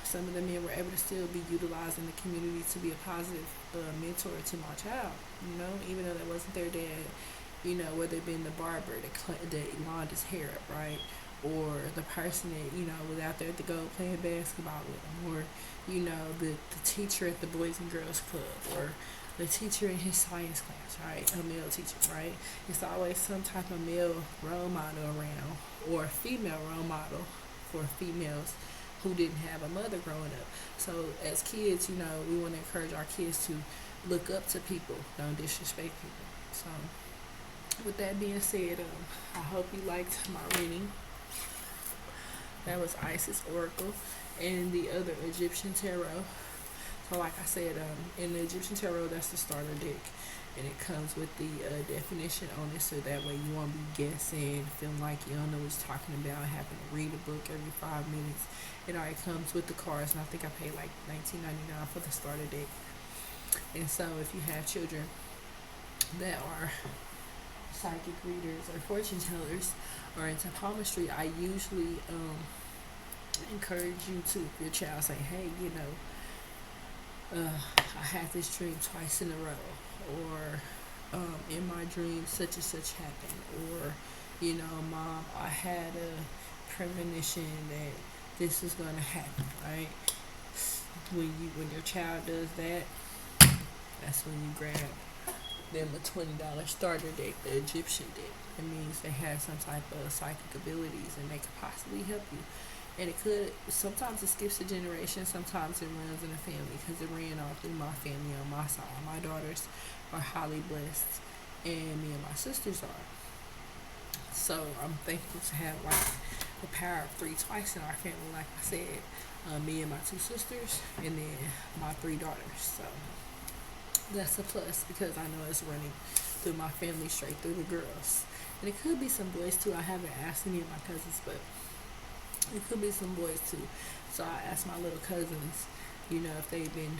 some of the men were able to still be utilized in the community to be a positive mentor to my child, even though that wasn't their dad. Whether it been the barber that lined his hair up, right? Or the person that, was out there at the goal playing basketball with him. Or, the teacher at the Boys and Girls Club. Or the teacher in his science class, right? A male teacher, right? It's always some type of male role model around. Or a female role model for females who didn't have a mother growing up. So as kids, we want to encourage our kids to look up to people, don't disrespect people. So with that being said, I hope you liked my reading. That was Isis Oracle and the other Egyptian Tarot. So like I said, in the Egyptian Tarot, that's the starter deck. And it comes with the definition on it, so that way you won't be guessing, feeling like you don't know what you're talking about, having to read a book every 5 minutes. It already comes with the cards, and I think I paid like $19.99 for the starter deck. And so if you have children that are psychic readers or fortune tellers or into palmistry, I usually encourage you to, if your child say, hey, I had this dream twice in a row, or in my dream such and such happened, or Mom, I had a premonition that this is going to happen, right? When your child does that, that's when you grab them a $20 starter deck, the Egyptian deck. It means they have some type of psychic abilities and they could possibly help you. And sometimes it skips a generation, sometimes it runs in the family, because it ran all through my family on my side. My daughters are highly blessed, and me and my sisters are. So I'm thankful to have like the power of 3 twice in our family, like I said. Me and my 2 sisters, and then my 3 daughters. So that's a plus, because I know it's running through my family, straight through the girls. And it could be some boys too. I haven't asked any of my cousins, but it could be some boys too. So I asked my little cousins, if they've been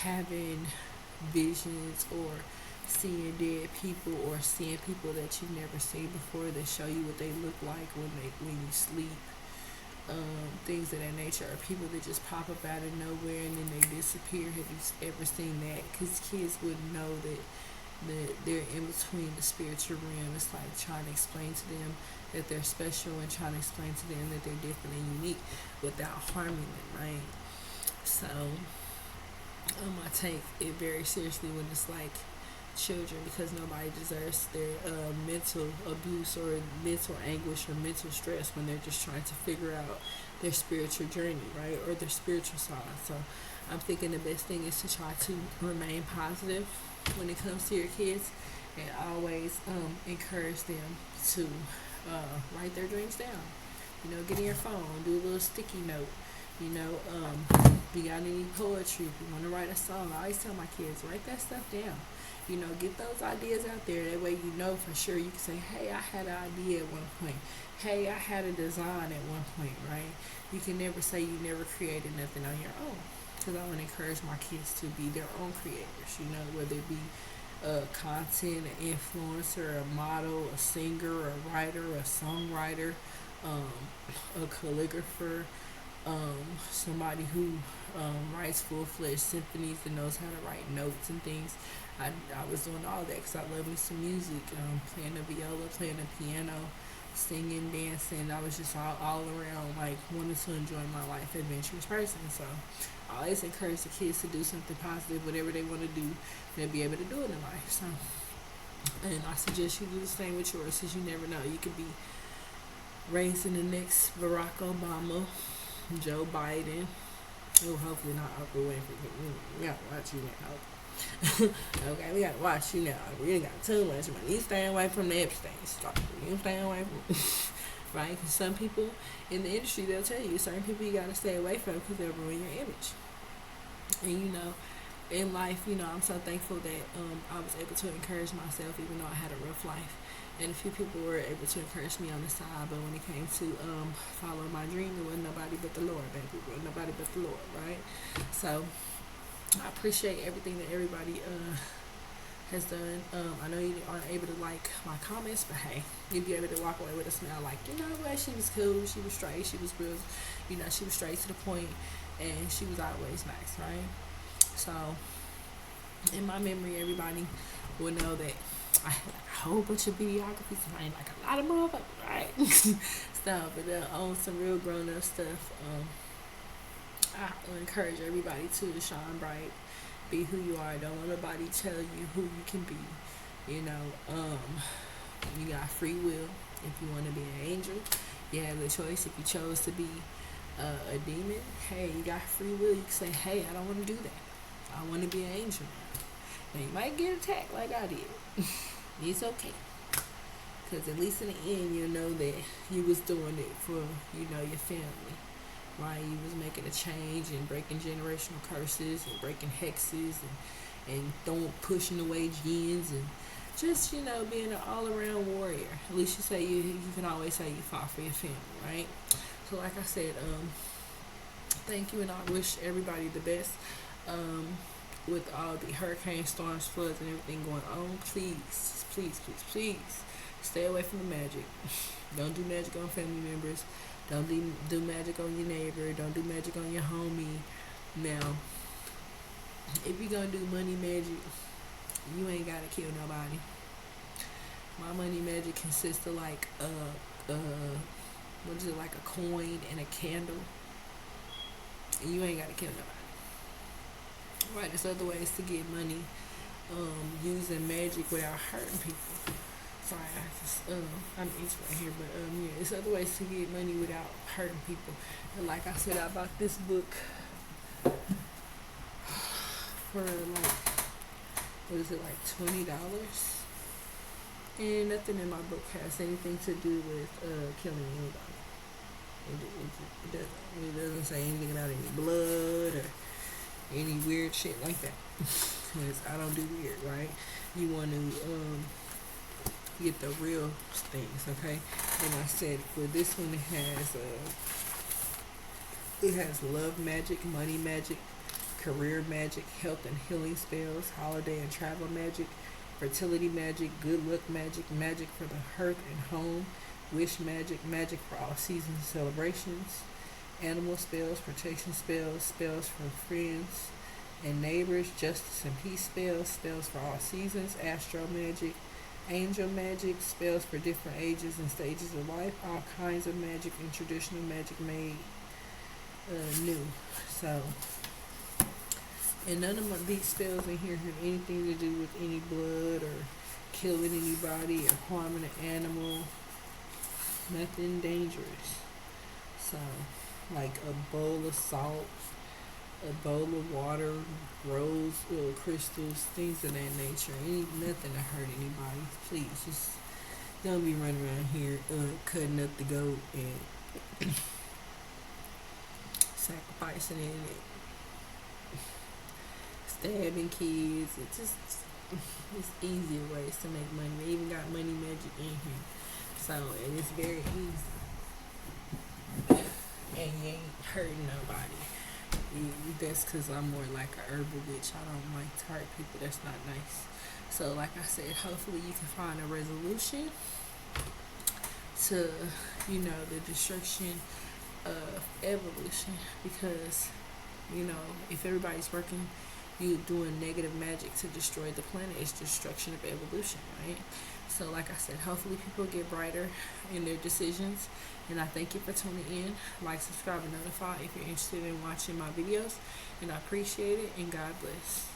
having visions or seeing dead people or seeing people that you've never seen before that show you what they look like when you sleep. Things of that nature, or people that just pop up out of nowhere and then they disappear. Have you ever seen that? Because kids wouldn't know that they're in between the spiritual realm. It's like trying to explain to them that they're special and trying to explain to them that they're different and unique without harming them, right? So I take it very seriously when it's like children, because nobody deserves their mental abuse or mental anguish or mental stress when they're just trying to figure out their spiritual journey, right, or their spiritual side. So I'm thinking the best thing is to try to remain positive when it comes to your kids, and always encourage them to write their dreams down. Get in your phone, do a little sticky note, If you got any poetry, if you want to write a song, I always tell my kids, write that stuff down. Get those ideas out there. That way for sure you can say, hey, I had an idea at one point. Hey, I had a design at one point, right? You can never say you never created nothing on your own. Because I want to encourage my kids to be their own creators, whether it be a content, an influencer, a model, a singer, a writer, a songwriter, um, a calligrapher, somebody who writes full-fledged symphonies and knows how to write notes and things. I was doing all that because I love me some music, playing the viola, playing the piano, singing, dancing. I was just all around, like, wanting to enjoy my life, adventurous person. So I always encourage the kids to do something positive, whatever they want to do, they'll be able to do it in life. So, and I suggest you do the same with yours, because you never know. You could be raising the next Barack Obama, Joe Biden. Oh, hopefully not Oprah Winfrey. We gotta watch you now. Okay, we gotta watch you now. We ain't got too much money. You stay away from the Epstein stuff. You stay away from right? Because some people in the industry, they'll tell you certain people you gotta stay away from because they'll ruin your image. And in life, I'm so thankful that I was able to encourage myself, even though I had a rough life. And a few people were able to encourage me on the side, but when it came to follow my dream, it wasn't nobody but the Lord, baby. It wasn't nobody but the Lord, right? So I appreciate everything that everybody has done. I know you aren't able to like my comments, but hey, you'd be able to walk away with a smile, like, what, she was cool, she was straight, she was real, she was straight to the point, and she was always nice, right? So in my memory, everybody will know that I had a whole bunch of videography, so I ain't like a lot of motherfuckers, right? But on some real grown up stuff, I encourage everybody to shine bright, be who you are. Don't let nobody tell you who you can be. You got free will. If you want to be an angel, you have the choice. If you chose to be a demon, hey, you got free will. You can say, hey, I don't want to do that. I want to be an angel. Now, you might get attacked like I did. It's okay. Because at least in the end, you'll know that you was doing it for, your family. Right? You was making a change and breaking generational curses and breaking hexes and pushing away gens and just, being an all-around warrior. At least you can always say you fought for your family, right? So like I said, thank you, and I wish everybody the best. With all the hurricane storms, floods, and everything going on, please, please, please, please stay away from the magic. Don't do magic on family members. Don't do magic on your neighbor. Don't do magic on your homie. Now, if you're going to do money magic, you ain't got to kill nobody. My money magic consists of like like a coin and a candle. And you ain't got to kill nobody. Right, there's other ways to get money using magic without hurting people. Sorry, I'm easy right here, but yeah, there's other ways to get money without hurting people. And like I said, I bought this book for like $20? And nothing in my book has anything to do with killing anybody. It doesn't say anything about any blood or any weird shit like that. Because I don't do weird, right? You want to get the real things, okay? And I said for this one, it has love magic, money magic, career magic, health and healing spells, holiday and travel magic, fertility magic, good luck magic, magic for the hearth and home, wish magic, magic for all seasons and celebrations, animal spells, protection spells, spells for friends and neighbors, justice and peace spells, spells for all seasons, astro magic, angel magic, spells for different ages and stages of life, all kinds of magic and traditional magic made new. So, and none of these spells in here have anything to do with any blood or killing anybody or harming an animal. Nothing dangerous. So, like a bowl of salt, a bowl of water, rose crystals, things of that nature. Nothing to hurt anybody. Please, just don't be running around here cutting up the goat and sacrificing it, stabbing kids. It's easier ways to make money. They even got money magic in here. So, and it's very easy. And you ain't hurting nobody. That's because I'm more like a herbal bitch. I don't like to hurt people. That's not nice. So, like I said, hopefully you can find a resolution to, the destruction of evolution. Because, if everybody's working, you doing negative magic to destroy the planet, it's destruction of evolution, right? So, like I said, hopefully people get brighter in their decisions. And I thank you for tuning in. Like, subscribe, and notify if you're interested in watching my videos. And I appreciate it. And God bless.